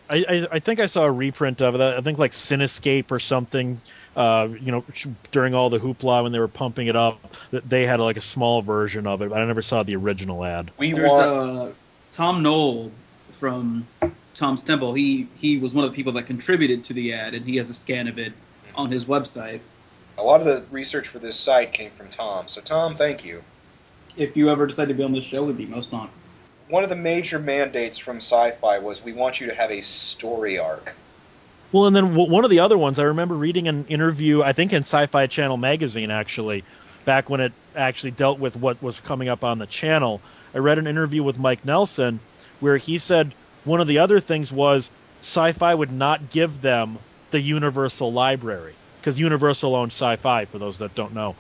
D: I think I saw a reprint of it. I think like Cinescape or something. During all the hoopla when they were pumping it up, they had like a small version of it. But I never saw the original ad.
B: There's Tom Knoll from Tom's Temple. He was one of the people that contributed to the ad, and he has a scan of it on his website.
C: A lot of the research for this site came from Tom. So Tom, thank you.
B: If you ever decide to be on this show, we'd be most honored.
C: One of the major mandates from Sci-Fi was we want you to have a story arc.
D: Well, and then one of the other ones, I remember reading an interview, I think in Sci-Fi Channel magazine, actually, back when it actually dealt with what was coming up on the channel. I read an interview with Mike Nelson where he said one of the other things was Sci-Fi would not give them the Universal library, because Universal owns Sci-Fi, for those that don't know.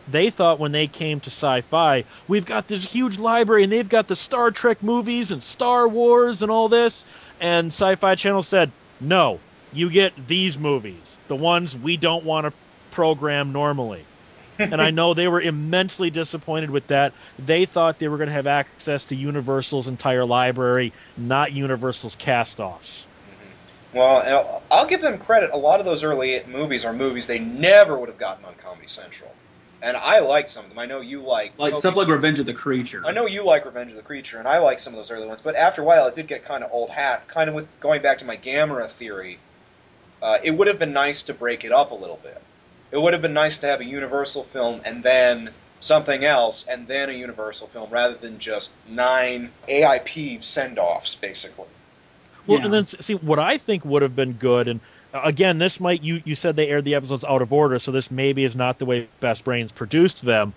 D: They thought when they came to Sci-Fi, we've got this huge library, and they've got the Star Trek movies and Star Wars and all this, and Sci-Fi Channel said, no, you get these movies, the ones we don't want to program normally. And I know they were immensely disappointed with that. They thought they were going to have access to Universal's entire library, not Universal's cast-offs.
C: Well, I'll give them credit. A lot of those early movies are movies they never would have gotten on Comedy Central. And I like some of them. I know you like
B: stuff like Revenge of the Creature.
C: I know you like Revenge of the Creature, and I like some of those early ones. But after a while, it did get kind of old hat. Kind of with going back to my Gamera theory, it would have been nice to break it up a little bit. It would have been nice to have a Universal film and then something else and then a Universal film rather than just 9 AIP send-offs, basically.
D: Well, and then see what I think would have been good, and again, this might you said they aired the episodes out of order, so this maybe is not the way Best Brains produced them.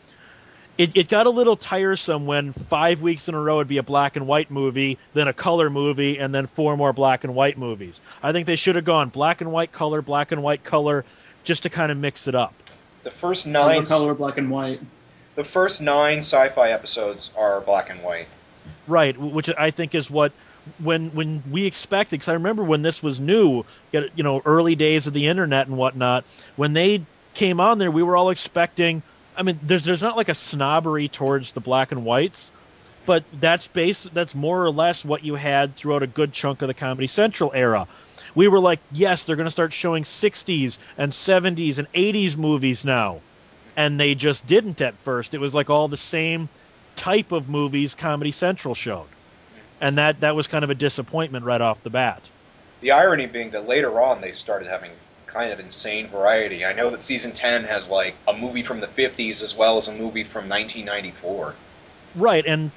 D: It got a little tiresome when 5 weeks in a row would be a black and white movie, then a color movie, and then 4 more black and white movies. I think they should have gone black and white, color, just to kind of mix it up.
C: The first 9
B: color, black and white.
C: The first 9 Sci-Fi episodes are black and white.
D: Right, which I think is what when we expected, because I remember when this was new, early days of the internet and whatnot, when they came on there, we were all expecting. I mean, there's not like a snobbery towards the black and whites, but that's more or less what you had throughout a good chunk of the Comedy Central era. We were like, yes, they're going to start showing 60s and 70s and 80s movies now, and they just didn't at first. It was like all the same type of movies Comedy Central showed. And that was kind of a disappointment right off the bat.
C: The irony being that later on they started having kind of insane variety. I know that season 10 has like a movie from the 50s as well as a movie from 1994.
D: Right, and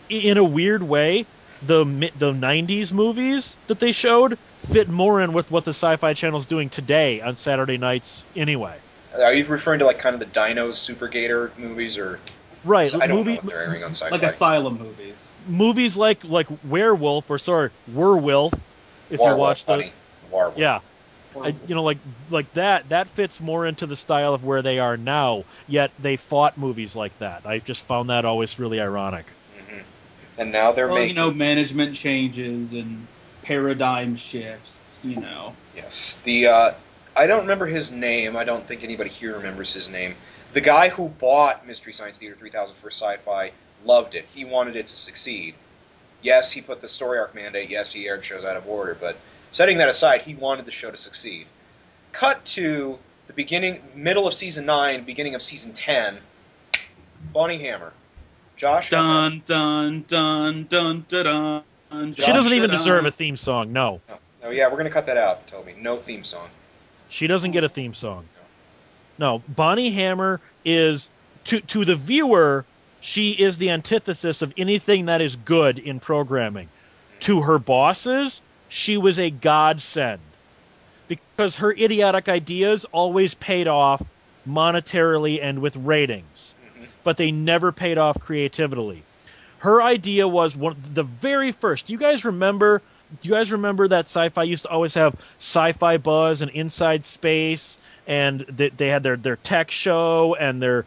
D: in a weird way, the 90s movies that they showed fit more in with what the Sci-Fi Channel's doing today on Saturday nights anyway.
C: Are you referring to like kind of the Dinos Super Gator movies or...
D: Right,
C: I don't know what they're airing on Sci-Fi.
B: Like Asylum movies.
D: Movies like Werewolf, Werewolf, if you watch the...
C: Werewolf.
D: Yeah. Like that fits more into the style of where they are now, yet they fought movies like that. I just found that always really ironic.
C: Mm-hmm. And now they're making...
B: management changes and paradigm shifts,
C: Yes. I don't remember his name. I don't think anybody here remembers his name. The guy who bought Mystery Science Theater 3000 for Sci-Fi loved it. He wanted it to succeed. Yes, he put the story arc mandate. Yes, he aired shows out of order. But setting that aside, he wanted the show to succeed. Cut to the middle of season 9, beginning of season 10. Bonnie Hammer Josh?
B: Dun dun dun dun dun dun.
D: She doesn't even
B: dun.
D: deserve a theme song. No,
C: Oh, yeah, we're going to cut that out, Toby. No theme song.
D: she doesn't get a theme song. No, Bonnie Hammer is to the viewer. She is the antithesis of anything that is good in programming. To her bosses, she was a godsend because her idiotic ideas always paid off monetarily and with ratings, but they never paid off creatively. Her idea was the very first. You guys remember that Sci-Fi used to always have Sci-Fi Buzz and Inside Space, and they had their tech show and their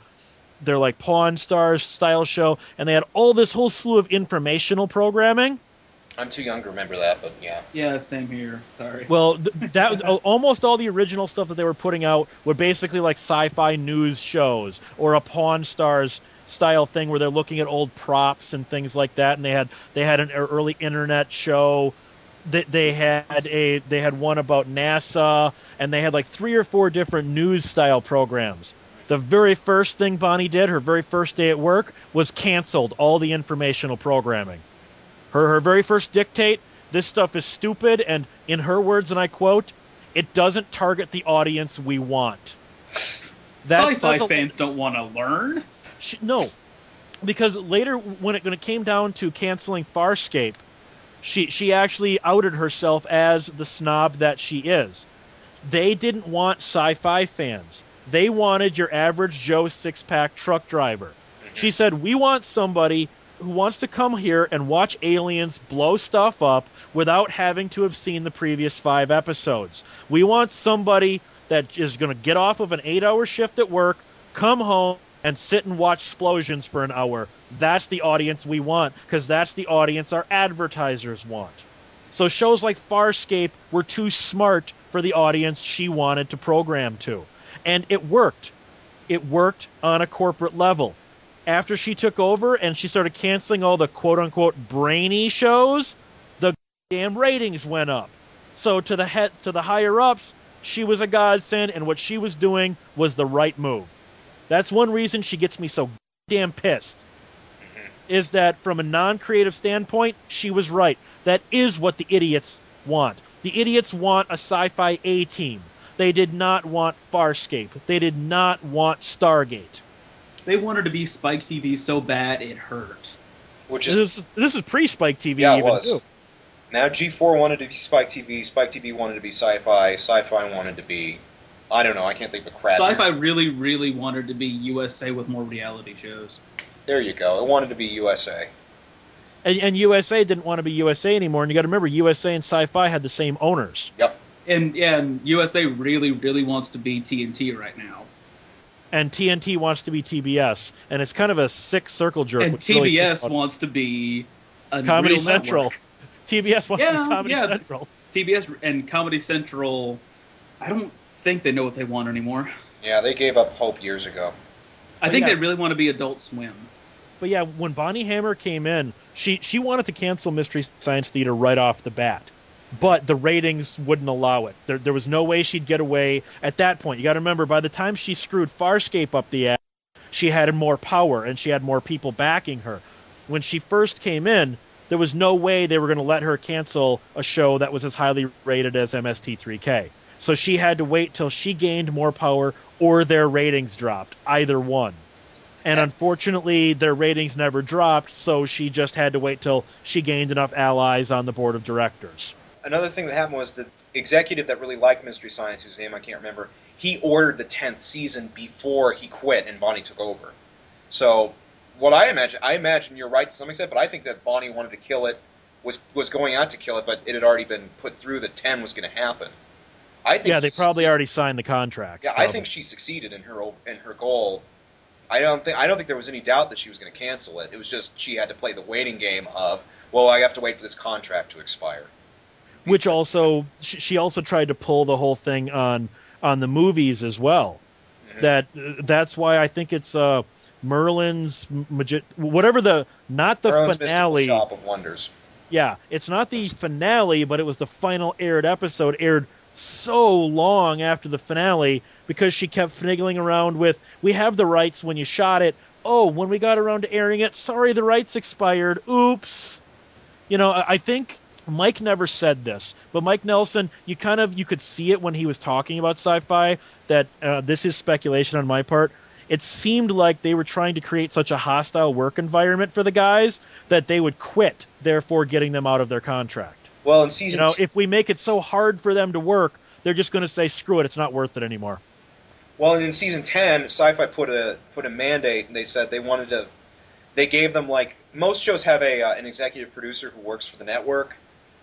D: like Pawn Stars style show, and they had all this whole slew of informational programming.
C: I'm too young to remember that, but yeah.
B: Yeah, same here. Sorry.
D: Well, that almost all the original stuff that they were putting out were basically like sci-fi news shows or a Pawn Stars style thing where they're looking at old props and things like that. And they had an early internet show. They had one about NASA, and they had like 3 or 4 different news style programs. The very first thing Bonnie did, her very first day at work, was canceled all the informational programming. Her very first dictate, this stuff is stupid, and in her words, and I quote, it doesn't target the audience we want.
B: Sci-fi fans don't want to learn?
D: No, because later when it came down to canceling Farscape, she actually outed herself as the snob that she is. They didn't want sci-fi fans. They wanted your average Joe six-pack truck driver. She said, we want somebody who wants to come here and watch aliens blow stuff up without having to have seen the previous 5 episodes. We want somebody that is going to get off of an 8-hour shift at work, come home, and sit and watch explosions for an hour. That's the audience we want, because that's the audience our advertisers want. So shows like Farscape were too smart for the audience she wanted to program to. And it worked. It worked on a corporate level. After she took over and she started canceling all the quote-unquote brainy shows, the damn ratings went up. So to the higher-ups, she was a godsend, and what she was doing was the right move. That's one reason she gets me so damn pissed, is that from a non-creative standpoint, she was right. That is what the idiots want. The idiots want a sci-fi A-team. They did not want Farscape. They did not want Stargate.
B: They wanted to be Spike TV so bad it hurt.
C: Which is
D: this is pre-Spike TV
C: yeah, it
D: even
C: was.
D: too.
C: Now G4 wanted to be Spike TV wanted to be Sci-Fi, Sci-Fi wanted to be, I don't know, I can't think of a crap.
B: Sci-Fi really, really wanted to be USA with more reality shows.
C: There you go. It wanted to be USA.
D: And USA didn't want to be USA anymore, and you got to remember, USA and Sci-Fi had the same owners.
C: Yep.
B: And USA really, really wants to be TNT right now.
D: And TNT wants to be TBS, and it's kind of a sick circle jerk.
B: And TBS wants to be a
D: Comedy
B: real
D: Central.
B: network.
D: TBS wants to be Comedy Central.
B: TBS and Comedy Central, I don't think they know what they want anymore.
C: Yeah, they gave up hope years ago.
B: I think they really want to be Adult Swim.
D: But yeah, when Bonnie Hammer came in, she wanted to cancel Mystery Science Theater right off the bat. But the ratings wouldn't allow it. There was no way she'd get away at that point. You got to remember, by the time she screwed Farscape up the ass, she had more power and she had more people backing her. When she first came in, there was no way they were going to let her cancel a show that was as highly rated as MST3K. So she had to wait till she gained more power or their ratings dropped, either one. And unfortunately, their ratings never dropped, so she just had to wait till she gained enough allies on the board of directors.
C: Another thing that happened was the executive that really liked Mystery Science, whose name I can't remember, he ordered the 10th season before he quit and Bonnie took over. So what I imagine you're right to some extent, but I think that Bonnie wanted to kill it, was going out to kill it, but it had already been put through that 10 was going to happen. I think
D: they probably already signed the contract.
C: Yeah, probably. I think she succeeded in her goal. I don't think there was any doubt that she was going to cancel it. It was just she had to play the waiting game of, well, I have to wait for this contract to expire.
D: Which also, she also tried to pull the whole thing on the movies as well. Mm-hmm. That's why I think it's Merlin's whatever not the
C: Merlin's
D: finale.
C: Mystical Shop of Wonders.
D: Yeah, it's not the finale, but it was the final aired episode, aired so long after the finale because she kept finagling around with, we have the rights when you shot it, oh, when we got around to airing it, sorry, the rights expired. Oops. I think Mike never said this, but Mike Nelson, you could see it when he was talking about Sci-Fi, that this is speculation on my part. It seemed like they were trying to create such a hostile work environment for the guys that they would quit, therefore getting them out of their contract.
C: Well, in season
D: if we make it so hard for them to work, they're just going to say, screw it, it's not worth it anymore.
C: Well, in season 10, Sci-Fi put a mandate, and they said they gave them, like, most shows have an executive producer who works for the network,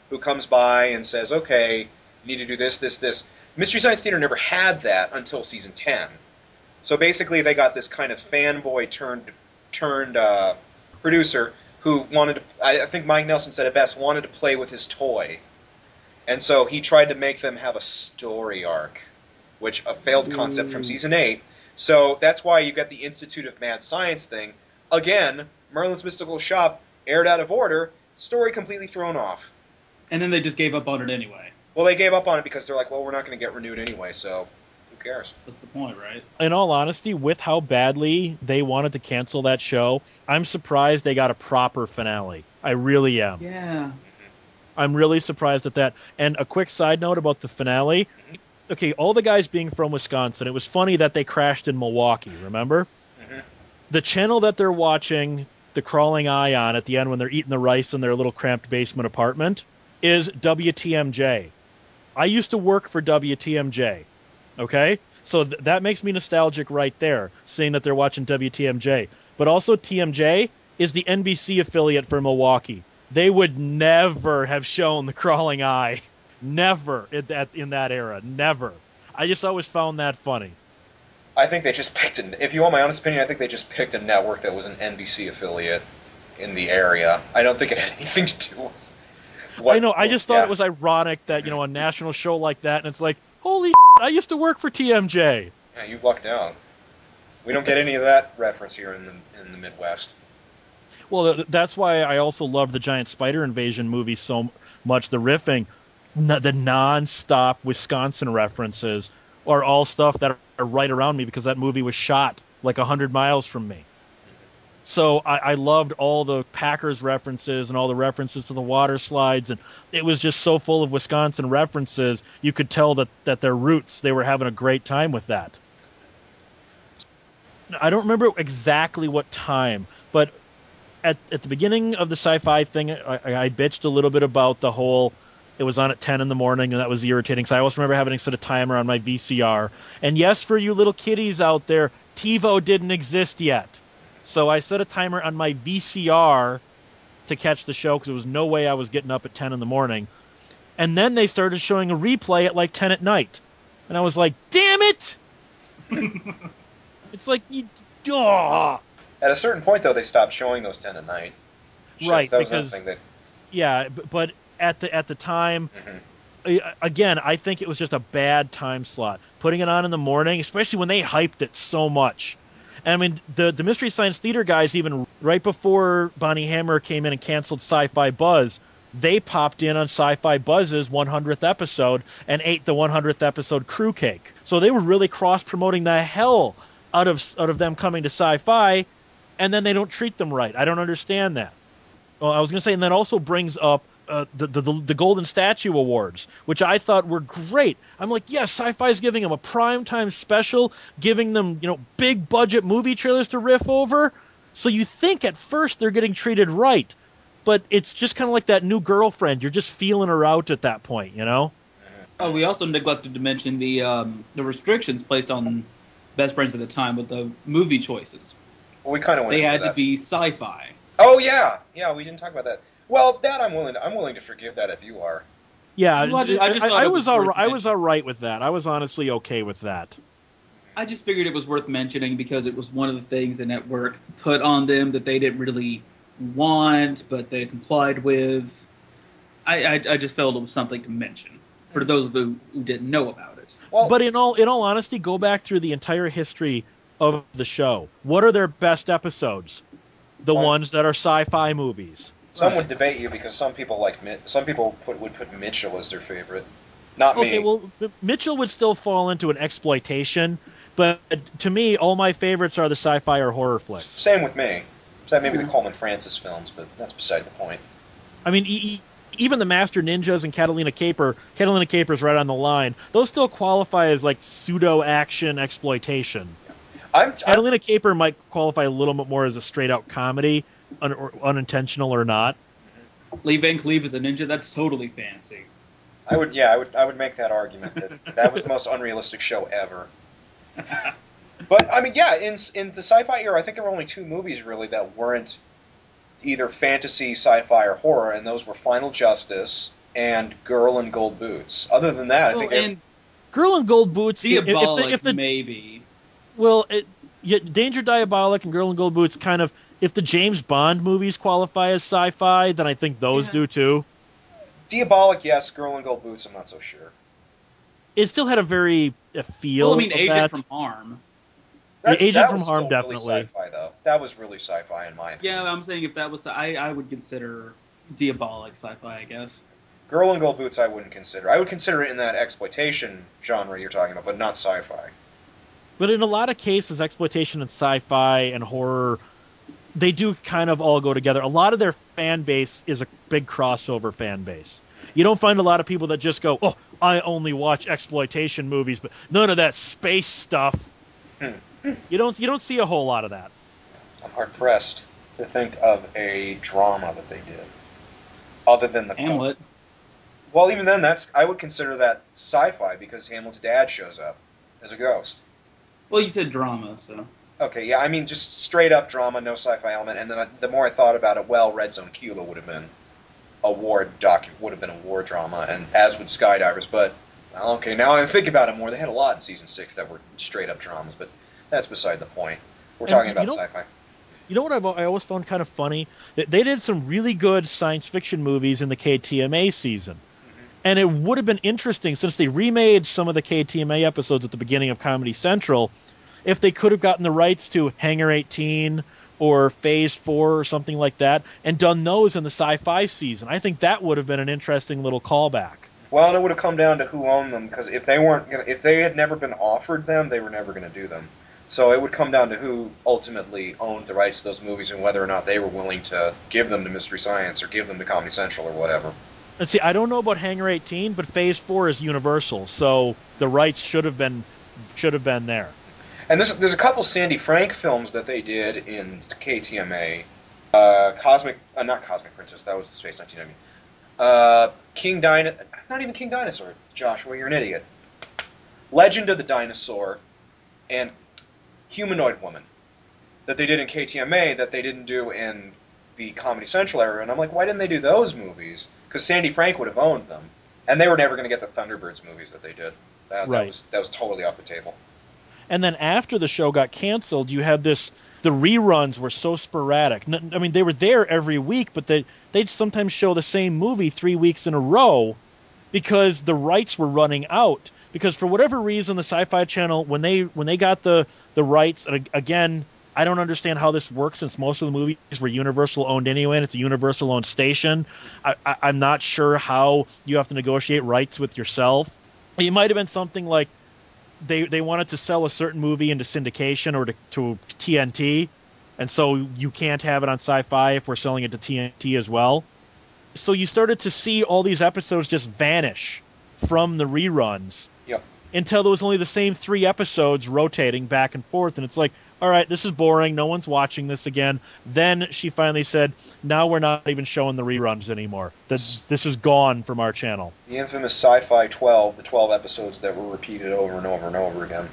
C: who comes by and says, okay, you need to do this, this, this. Mystery Science Theater never had that until season 10. So basically they got this kind of fanboy turned producer who wanted to, I think Mike Nelson said it best, wanted to play with his toy. And so he tried to make them have a story arc, which a failed concept from season 8. So that's why you got the Institute of Mad Science thing. Again, Merlin's Mystical Shop aired out of order, story completely thrown off.
B: And then they just gave up on it anyway.
C: Well, they gave up on it because they're like, well, we're not going to get renewed anyway, so who cares?
B: That's the point, right?
D: In all honesty, with how badly they wanted to cancel that show, I'm surprised they got a proper finale. I really am.
B: Yeah.
D: I'm really surprised at that. And a quick side note about the finale. Okay, all the guys being from Wisconsin, it was funny that they crashed in Milwaukee, remember?
C: Mm-hmm.
D: The channel that they're watching The Crawling Eye on at the end when they're eating the rice in their little cramped basement apartment is WTMJ. I used to work for WTMJ, okay? So that makes me nostalgic right there, seeing that they're watching WTMJ. But also TMJ is the NBC affiliate for Milwaukee. They would never have shown The Crawling Eye. Never in that era. Never. I just always found that funny.
C: I think they just picked if you want my honest opinion, I think they just picked a network that was an NBC affiliate in the area. I don't think it had anything to do with
D: I know. I just thought it was ironic that, a national show like that, and it's like, holy I used to work for TMJ.
C: Yeah, you lucked out. We don't get any of that reference here in the Midwest.
D: Well, that's why I also love the Giant Spider Invasion movie so much. The riffing, the non-stop Wisconsin references are all stuff that are right around me because that movie was shot like 100 miles from me. So I loved all the Packers references and all the references to the water slides, and it was just so full of Wisconsin references. You could tell that their roots, they were having a great time with that. I don't remember exactly what time, but at the beginning of the Sci-Fi thing, I bitched a little bit about the whole, it was on at 10 in the morning, and that was irritating. So I also remember having to set a timer on my VCR. And yes, for you little kiddies out there, TiVo didn't exist yet. So I set a timer on my VCR to catch the show because there was no way I was getting up at 10 in the morning. And then they started showing a replay at like 10 at night. And I was like, damn it! It's like,
C: At a certain point, though, they stopped showing those 10 at night.
D: Right,
C: that was
D: because,
C: that...
D: yeah, but at the time, again, I think it was just a bad time slot. Putting it on in the morning, especially when they hyped it so much. And I mean, the Mystery Science Theater guys, even right before Bonnie Hammer came in and canceled Sci-Fi Buzz, they popped in on Sci-Fi Buzz's 100th episode and ate the 100th episode crew cake. So they were really cross-promoting the hell out of them coming to Sci-Fi, and then they don't treat them right. I don't understand that. Well, I was going to say, and that also brings up the Golden Statue Awards, which I thought were great. I'm like, yes, Sci-Fi's giving them a primetime special, giving them, big budget movie trailers to riff over. So you think at first they're getting treated right, but it's just kind of like that new girlfriend. You're just feeling her out at that point,
B: Oh, we also neglected to mention the restrictions placed on Best Friends at the time with the movie choices.
C: Well, we kind of went
B: They
C: into
B: had
C: that.
B: to be sci-fi.
C: Oh yeah, we didn't talk about that. Well, that I'm willing to forgive that if you are.
D: Yeah,
B: Well, I
D: was all right with that. I was honestly okay with that.
B: I just figured it was worth mentioning because it was one of the things the network put on them that they didn't really want, but they complied with. I just felt it was something to mention for those of you who didn't know about it.
C: Well,
D: But in all honesty, go back through the entire history of the show. What are their best episodes? The ones that are sci-fi movies.
C: some would debate you because some people would put Mitchell as their favorite. Not me.
D: Okay, well, Mitchell would still fall into an exploitation, but to me, all my favorites are the sci-fi or horror flicks.
C: Same with me. So maybe the Coleman Francis films, but that's beside the point.
D: I mean, even the Master Ninjas and Catalina Caper's right on the line. Those still qualify as like pseudo-action exploitation. Catalina Caper might qualify a little bit more as a straight-out comedy, unintentional or not.
B: Lee Van Cleef as a ninja, that's totally fantasy.
C: I would make that argument that was the most unrealistic show ever. But I mean, yeah, in the sci-fi era, I think there were only 2 movies really that weren't either fantasy, sci-fi, or horror, and those were Final Justice and Girl in Gold Boots. Other than that, I think
D: Girl in Gold Boots,
B: Diabolic, maybe.
D: Well, Danger Diabolic and Girl in Gold Boots kind of, if the James Bond movies qualify as sci-fi, then I think those do too.
C: Diabolic, yes. Girl in Gold Boots, I'm not so sure.
D: It still had a feel.
B: Well, I mean,
D: of
B: Agent
D: that.
B: from Harm.
D: Agent from Harm,
C: really
D: definitely.
C: Sci-fi, though. That was really sci-fi in my opinion.
B: Yeah, I'm saying if that was, I would consider Diabolic sci-fi, I guess.
C: Girl in Gold Boots, I wouldn't consider. I would consider it in that exploitation genre you're talking about, but not sci-fi.
D: But in a lot of cases, exploitation and sci-fi and horror, they do kind of all go together. A lot of their fan base is a big crossover fan base. You don't find a lot of people that just go, "Oh, I only watch exploitation movies, but none of that space stuff." You don't see a whole lot of that.
C: I'm hard pressed to think of a drama that they did, other than the
B: Hamlet.
C: Well, even then, I would consider that sci-fi because Hamlet's dad shows up as a ghost.
B: Well, you said drama, so.
C: Okay, yeah, I mean just straight up drama, no sci-fi element. And then the more I thought about it, well, Red Zone Cuba would have been a war drama, and as would Skydivers. But well, okay, now I think about it more. They had a lot in season 6 that were straight up dramas, but that's beside the point. We're talking about sci-fi.
D: You know what I always found kind of funny? They did some really good science fiction movies in the KTMA season. And it would have been interesting, since they remade some of the KTMA episodes at the beginning of Comedy Central, if they could have gotten the rights to Hangar 18 or Phase 4 or something like that, and done those in the sci-fi season. I think that would have been an interesting little callback.
C: Well, and it would have come down to who owned them, because if they had never been offered them, they were never going to do them. So it would come down to who ultimately owned the rights to those movies and whether or not they were willing to give them to Mystery Science or give them to Comedy Central or whatever.
D: And see, I don't know about Hangar 18, but Phase 4 is Universal, so the rights should have been there.
C: And there's a couple Sandy Frank films that they did in KTMA. Not Cosmic Princess, that was the Space 1990. Not even King Dinosaur, Joshua, you're an idiot. Legend of the Dinosaur and Humanoid Woman that they did in KTMA that they didn't do in the Comedy Central era. And I'm like, why didn't they do those movies? Because Sandy Frank would have owned them. And they were never going to get the Thunderbirds movies that they did. That was totally off the table.
D: And then after the show got canceled, you had the reruns were so sporadic. I mean, they were there every week, but they'd sometimes show the same movie 3 weeks in a row because the rights were running out. Because for whatever reason, the Sci-Fi Channel, when they got the rights, again, I don't understand how this works since most of the movies were Universal owned anyway, and it's a Universal owned station. I'm not sure how you have to negotiate rights with yourself. It might have been something like they wanted to sell a certain movie into syndication or to TNT, and so you can't have it on Sci-Fi if we're selling it to TNT as well. So you started to see all these episodes just vanish from the reruns.
C: Yep.
D: Until there was only the same 3 episodes rotating back and forth, and it's like, all right, this is boring. No one's watching this again. Then she finally said, now we're not even showing the reruns anymore. This is gone from our channel. The
C: infamous Sci-Fi 12, the 12 episodes that were repeated over and over and over again.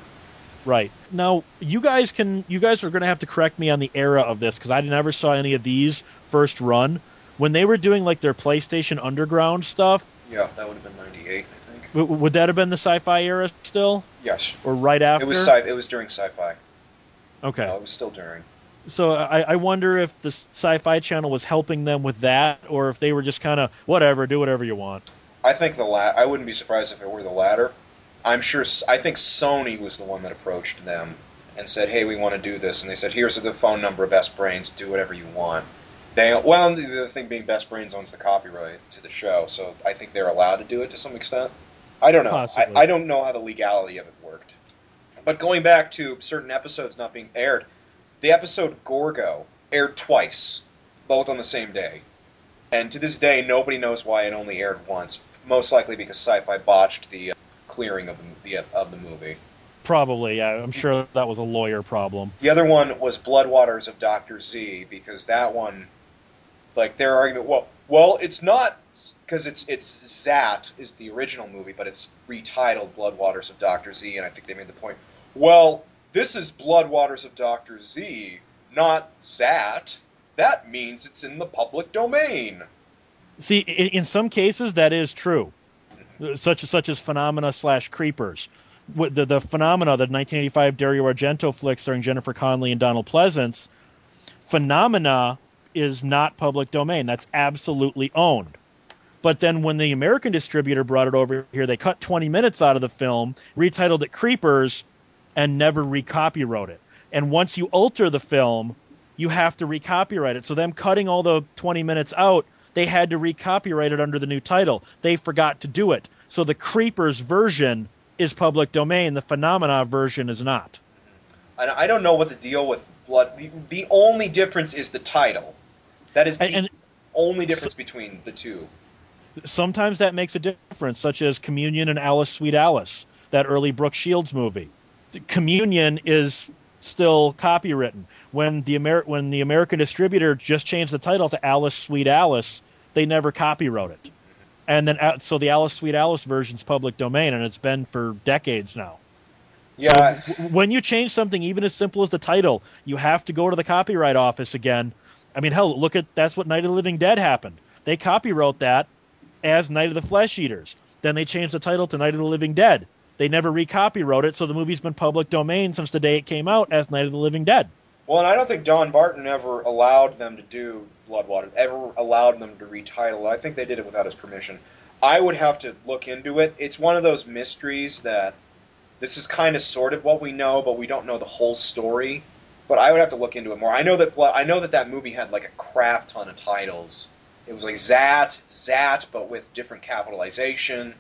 D: Right. Now, you guys are going to have to correct me on the era of this, because I never saw any of these first run. When they were doing like their PlayStation Underground stuff.
C: Yeah, that would have been 98, I think.
D: Would that have been the Sci-Fi era still?
C: Yes.
D: Or right after?
C: It was during Sci-Fi.
D: Okay.
C: No, it was still during.
D: So I wonder if the Sci-Fi Channel was helping them with that, or if they were just kind of, whatever, do whatever you want.
C: I think I wouldn't be surprised if it were the latter. I think Sony was the one that approached them and said, hey, we want to do this. And they said, here's the phone number of Best Brains, do whatever you want. The other thing being Best Brains owns the copyright to the show, so I think they're allowed to do it to some extent. I don't know.
D: Possibly.
C: I don't know how the legality of it worked. But going back to certain episodes not being aired, the episode Gorgo aired twice, both on the same day. And to this day, nobody knows why it only aired once. Most likely because Sci-Fi botched the clearing of the movie.
D: Probably, yeah. I'm sure that was a lawyer problem.
C: The other one was Bloodwaters of Dr. Z, because that one, like, their argument, well, it's not, because it's Zat is the original movie, but it's retitled Bloodwaters of Dr. Z, and I think they made the point, well, this is Bloodwaters of Dr. Z, not Zat. That means it's in the public domain.
D: See, in some cases, that is true, such as Phenomena/Creepers. The Phenomena, the 1985 Dario Argento flick starring Jennifer Connelly and Donald Pleasance, Phenomena is not public domain. That's absolutely owned. But then when the American distributor brought it over here, they cut 20 minutes out of the film, retitled it Creepers, and never recopywrote it. And once you alter the film, you have to recopyright it. So them cutting all the 20 minutes out, they had to recopyright it under the new title. They forgot to do it. So the Creepers version is public domain. The Phenomena version is not.
C: I don't know what the deal with Blood... The only difference is the title. That is the only difference between the two.
D: Sometimes that makes a difference, such as Communion and Alice, Sweet Alice, that early Brooke Shields movie. Communion is still copywritten. When the American distributor just changed the title to Alice, Sweet Alice, they never copywrote it. And then so the Alice, Sweet Alice version's public domain, and it's been for decades now.
C: Yeah.
D: So when you change something even as simple as the title, you have to go to the copyright office again. I mean, hell, that's what Night of the Living Dead happened. They copywrote that as Night of the Flesh Eaters. Then they changed the title to Night of the Living Dead. They never recopywrote it, so the movie's been public domain since the day it came out as Night of the Living Dead.
C: Well, and I don't think Don Barton ever allowed them to do Bloodwater, ever allowed them to retitle it. I think they did it without his permission. I would have to look into it. It's one of those mysteries that this is kind of sort of what we know, but we don't know the whole story. But I would have to look into it more. I know that movie had like a crap ton of titles. It was like Zat, but with different capitalization,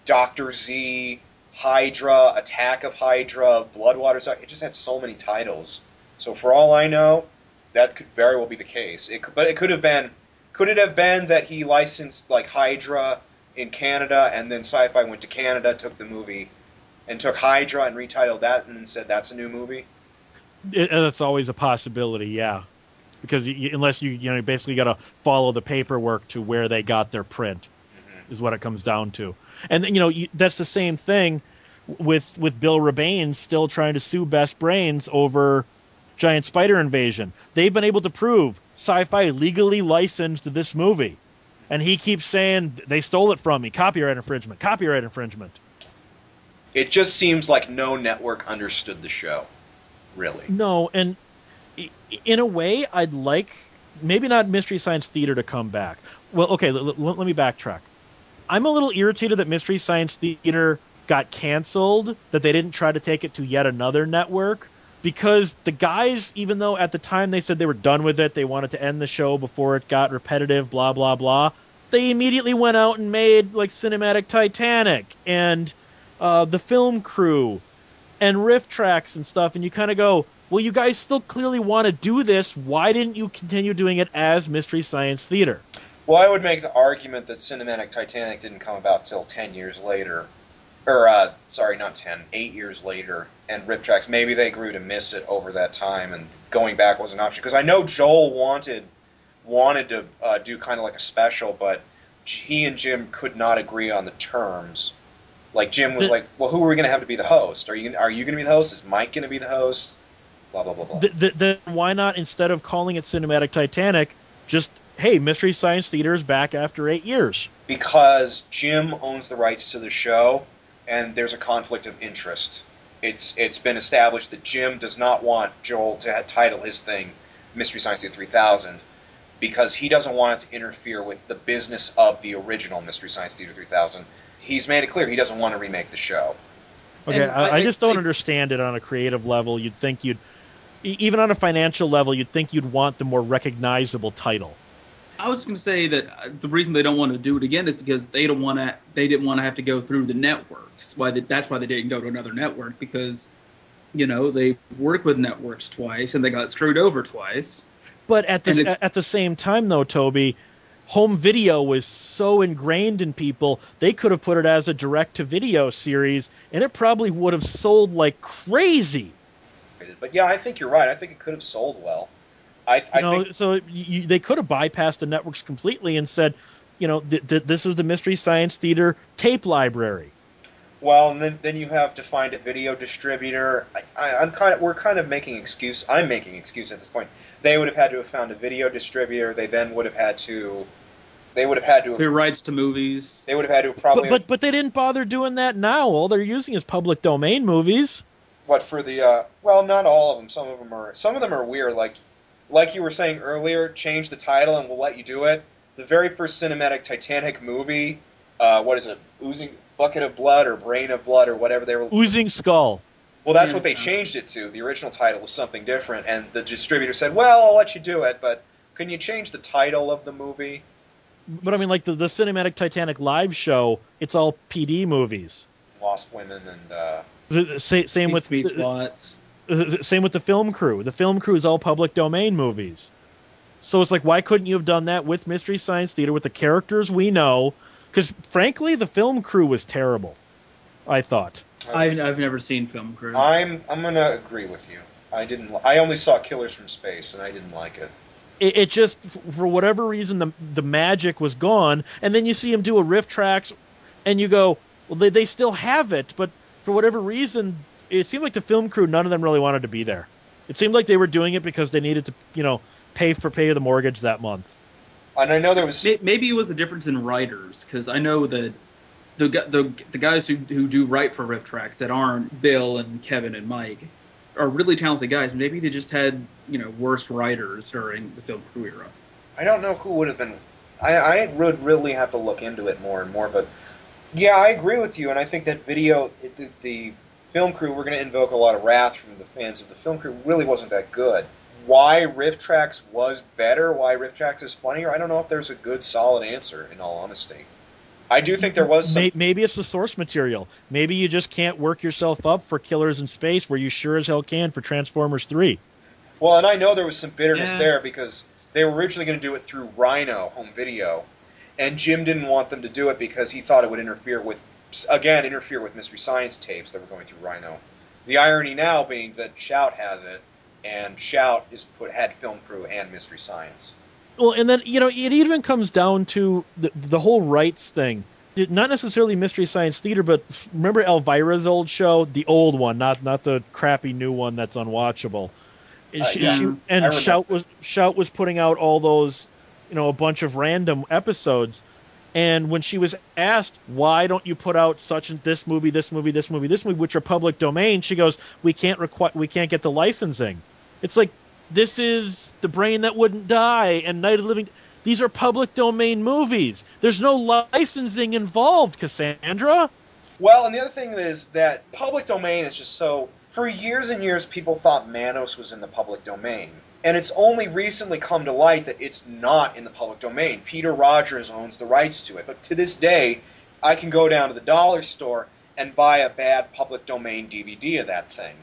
C: Dr. Z, Hydra, Attack of Hydra, Bloodwaters. It just had so many titles. So for all I know, that could very well be the case. But it could have been. Could it have been that he licensed like Hydra in Canada, and then Sci-Fi went to Canada, took the movie, and took Hydra and retitled that, and then said that's a new movie?
D: That's always a possibility, yeah. Because unless you basically got to follow the paperwork to where they got their print, is what it comes down to. And that's the same thing with Bill Rebane still trying to sue Best Brains over Giant Spider Invasion. They've been able to prove Sci-Fi legally licensed this movie, and he keeps saying they stole it from me. Copyright infringement. Copyright infringement.
C: It just seems like no network understood the show, really.
D: No, and in a way, I'd like maybe not Mystery Science Theater to come back. Well, okay, let me backtrack. I'm a little irritated that Mystery Science Theater got canceled, that they didn't try to take it to yet another network, because the guys, even though at the time they said they were done with it, they wanted to end the show before it got repetitive, blah, blah, blah, they immediately went out and made like Cinematic Titanic and The Film Crew and riff tracks and stuff, and you kind of go, well, you guys still clearly want to do this. Why didn't you continue doing it as Mystery Science Theater?
C: Well, I would make the argument that Cinematic Titanic didn't come about till 10 years later. Or, sorry, not 10, 8 years later. And Rip Tracks, maybe they grew to miss it over that time, and going back was an option. Because I know Joel wanted to do kind of like a special, but he and Jim could not agree on the terms. Like, Jim was like, well, who are we going to have to be the host? Are you going to be the host? Is Mike going to be the host? Blah, blah, blah, blah.
D: Then why not, instead of calling it Cinematic Titanic, just, hey, Mystery Science Theater is back after 8 years?
C: Because Jim owns the rights to the show, and there's a conflict of interest. It's been established that Jim does not want Joel to title his thing Mystery Science Theater 3000 because he doesn't want it to interfere with the business of the original Mystery Science Theater 3000. He's made it clear he doesn't want to remake the show.
D: Okay, I just don't understand it on a creative level. You'd think even on a financial level, you'd think you'd want the more recognizable title.
B: I was going to say that the reason they don't want to do it again is because they didn't want to have to go through the networks. That's why they didn't go to another network, because, they've worked with networks twice and they got screwed over twice.
D: But at the same time, though, Toby, home video was so ingrained in people, they could have put it as a direct-to-video series, and it probably would have sold like crazy.
C: But yeah, I think you're right. I think it could have sold well. I think
D: so. They could have bypassed the networks completely and said, this is the Mystery Science Theater tape library.
C: Well, and then you have to find a video distributor. We're kind of making excuse. I'm making excuse at this point. They would have had to have found a video distributor. They then would have had to. They would have had to.
B: Their rights to movies.
C: They would have had to probably.
D: But they didn't bother doing that now. All they're using is public domain movies.
C: What for the? Well, not all of them. Some of them are weird. Like you were saying earlier, change the title and we'll let you do it. The very first cinematic Titanic movie, what is it? Oozing Bucket of Blood or Brain of Blood or whatever they were.
D: Oozing Skull.
C: Well, that's what they changed it to. The original title was something different, and the distributor said, "Well, I'll let you do it, but can you change the title of the movie?"
D: But I mean, like the cinematic Titanic live show, it's all PD movies.
C: Lost Women and
D: same with Same with the film crew. The film crew is all public domain movies. So it's like, why couldn't you have done that with Mystery Science Theater with the characters we know? Because frankly, the film crew was terrible, I thought.
B: I've never seen Film Crew.
C: I'm gonna agree with you. I only saw Killers from Space, and I didn't like it.
D: It just, for whatever reason, the magic was gone. And then you see him do a riff tracks, and you go, well, they still have it, but for whatever reason, it seemed like the film crew, none of them really wanted to be there. It seemed like they were doing it because they needed to, pay the mortgage that month.
C: And I know there was
B: maybe it was a difference in writers, because I know that the guys who do write for riff tracks that aren't Bill and Kevin and Mike are really talented guys. Maybe they just had worse writers during the film crew era.
C: I don't know who would have been. I would really have to look into it more and more. But yeah, I agree with you, and I think that the film crew, we're going to invoke a lot of wrath from the fans of the film crew, really wasn't that good. Why Riff Tracks was better, why Riff Tracks is funnier, I don't know if there's a good, solid answer, in all honesty. I do think there was some...
D: Maybe it's the source material. Maybe you just can't work yourself up for Killers in Space where you sure as hell can for Transformers 3.
C: Well, and I know there was some bitterness there because they were originally going to do it through Rhino Home Video, and Jim didn't want them to do it because he thought it would interfere with Mystery Science tapes that were going through Rhino. The irony now being that Shout has it, and Shout had Film Crew and Mystery Science.
D: Well, and then, it even comes down to the whole rights thing. Not necessarily Mystery Science Theater, but remember Elvira's old show? The old one, not the crappy new one that's unwatchable. Shout was putting out all those, a bunch of random episodes. And when she was asked, why don't you put out this movie, which are public domain, she goes, we can't get the licensing. It's like, this is The Brain That Wouldn't Die and Night of the Living. These are public domain movies. There's no licensing involved, Cassandra.
C: Well, and the other thing is that public domain is just so... For years and years, people thought Manos was in the public domain. And it's only recently come to light that it's not in the public domain. Peter Rogers owns the rights to it. But to this day, I can go down to the dollar store and buy a bad public domain DVD of that thing.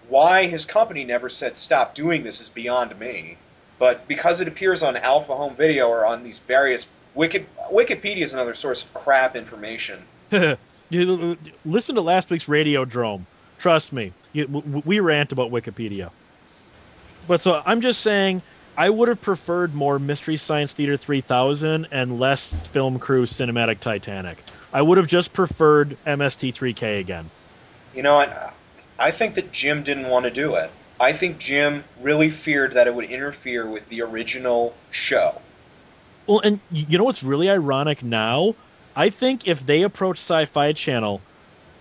C: Why his company never said stop doing this is beyond me. But because it appears on Alpha Home Video or on these various... Wikipedia is another source of crap information.
D: You listen to last week's Radiodrome. Trust me. We rant about Wikipedia. But so I'm just saying, I would have preferred more Mystery Science Theater 3000 and less Film Crew Cinematic Titanic. I would have just preferred MST3K again.
C: I think that Jim didn't want to do it. I think Jim really feared that it would interfere with the original show.
D: Well, and what's really ironic now? I think if they approach Sci-Fi Channel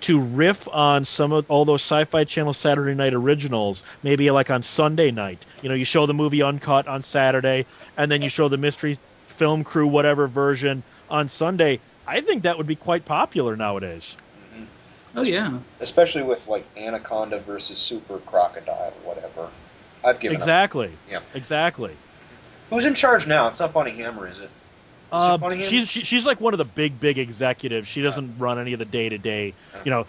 D: to riff on all those Sci-Fi Channel Saturday night originals, maybe like on Sunday night, you show the movie uncut on Saturday, and then you show the Mystery Film Crew whatever version on Sunday, I think that would be quite popular nowadays.
B: Oh, yeah.
C: Especially with, Anaconda versus Super Crocodile, whatever. I've given
D: Exactly.
C: up. Yeah.
D: Exactly.
C: Who's in charge now? It's not Bonnie Hammer, is it?
D: She's like one of the big executives. She doesn't run any of the day-to-day. You know,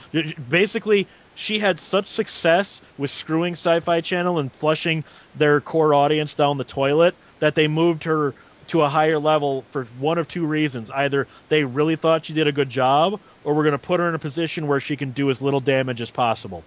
D: basically, she had such success with screwing Sci-Fi Channel and flushing their core audience down the toilet that they moved her to a higher level for one of two reasons. Either they really thought she did a good job, or we're going to put her in a position where she can do as little damage as possible.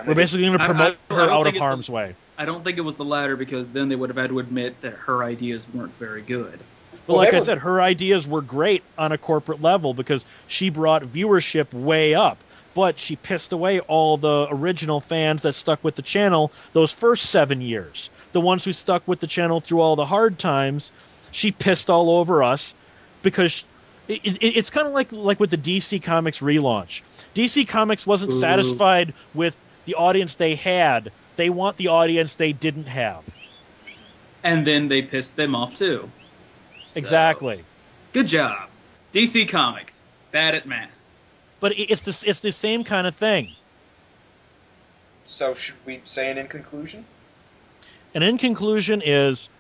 D: We're basically going to promote her out of harm's way.
B: I don't think it was the latter, because then they would have had to admit that her ideas weren't very good.
D: But like I said, her ideas were great on a corporate level because she brought viewership way up. But she pissed away all the original fans that stuck with the channel those first 7 years. The ones who stuck with the channel through all the hard times, she pissed all over us because it's kind of like with the DC Comics relaunch. DC Comics wasn't satisfied with the audience they had. They want the audience they didn't have.
B: And then they pissed them off too.
D: Exactly.
B: Good job. DC Comics. Bad at math.
D: But it's the same kind of thing.
C: So should we say an in conclusion?
D: An in conclusion is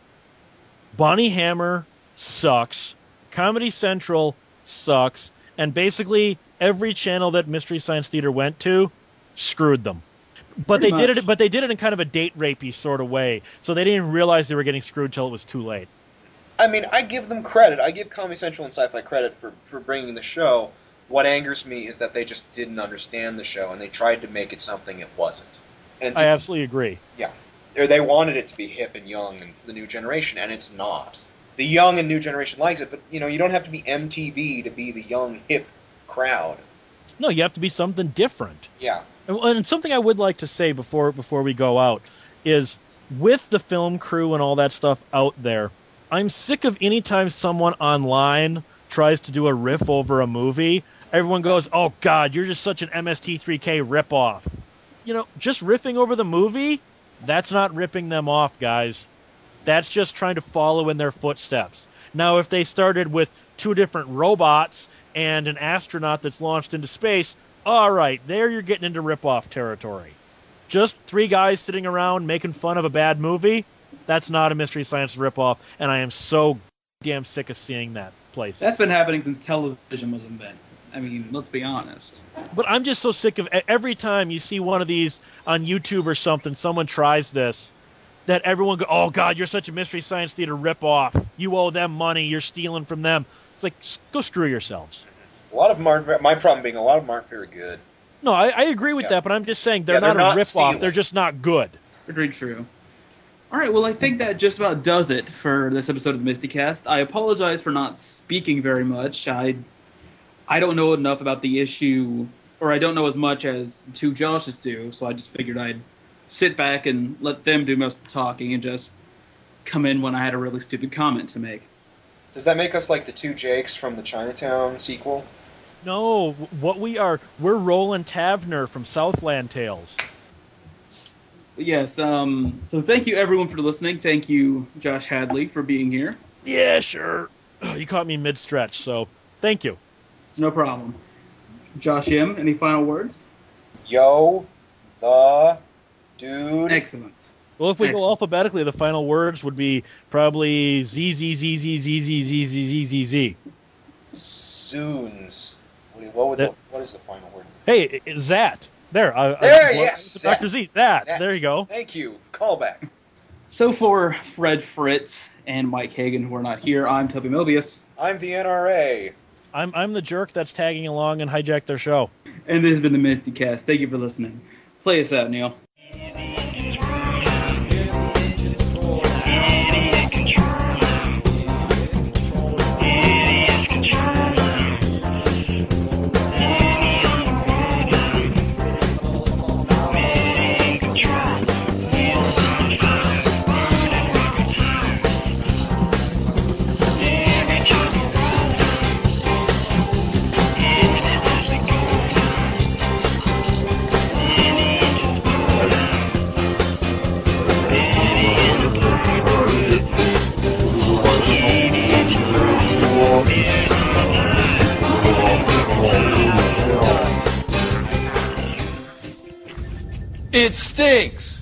D: Bonnie Hammer sucks, Comedy Central sucks, and basically every channel that Mystery Science Theater went to screwed them. But they did it in kind of a date rapey sort of way. So they didn't realize they were getting screwed till it was too late.
C: I mean, I give them credit. I give Comedy Central and Sci-Fi credit for bringing the show. What angers me is that they just didn't understand the show, and they tried to make it something it wasn't. And
D: I absolutely agree.
C: Yeah. Or they wanted it to be hip and young and the new generation, and it's not. The young and new generation likes it, but you don't have to be MTV to be the young, hip crowd.
D: No, you have to be something different.
C: Yeah.
D: And something I would like to say before we go out is, with the film crew and all that stuff out there, I'm sick of any time someone online tries to do a riff over a movie, everyone goes, "Oh God, you're just such an MST3K ripoff." Just riffing over the movie, that's not ripping them off, guys. That's just trying to follow in their footsteps. Now, if they started with two different robots and an astronaut that's launched into space, all right, there you're getting into ripoff territory. Just three guys sitting around making fun of a bad movie, that's not a Mystery Science ripoff, and I am so damn sick of seeing that place.
B: That's been happening since television was invented. I mean, let's be honest.
D: But I'm just so sick of every time you see one of these on YouTube or something, someone tries this, that everyone go, "Oh God, you're such a Mystery Science Theater ripoff. You owe them money. You're stealing from them." It's like, go screw yourselves.
C: A lot of them aren't. My problem being a lot of them aren't very good.
D: No, I agree with that, but I'm just saying they're not a ripoff.
C: Stealing.
D: They're just not good.
B: Very true. All right, well, I think that just about does it for this episode of the MSTieCast. I apologize for not speaking very much. I don't know enough about the issue, or I don't know as much as the two Joshes do, so I just figured I'd sit back and let them do most of the talking and just come in when I had a really stupid comment to make.
C: Does that make us like the two Jakes from the Chinatown sequel?
D: No, we're Roland Tavener from Southland Tales.
B: Yes, so thank you everyone for listening. Thank you, Josh Hadley, for being here.
D: Yeah, sure. You caught me mid-stretch, so thank you.
B: It's no problem. Josh M., any final words?
C: Yo, the dude.
B: Excellent.
D: Well, if we go alphabetically, the final words would be probably Z Z Z Z Z Z Z Z Z Z Z.
C: Zoons. What is the final word?
D: Hey, Zat. There.
C: Yes.
D: Dr. Z. Zat. There you go.
C: Thank you. Callback.
B: So for Fred Fritz and Mike Hagan, who are not here, I'm Toby Mobius.
C: I'm the NRA.
D: I'm the jerk that's tagging along and hijacked their show.
B: And this has been the MSTieCast. Thank you for listening. Play us out, Neil.
A: It stinks.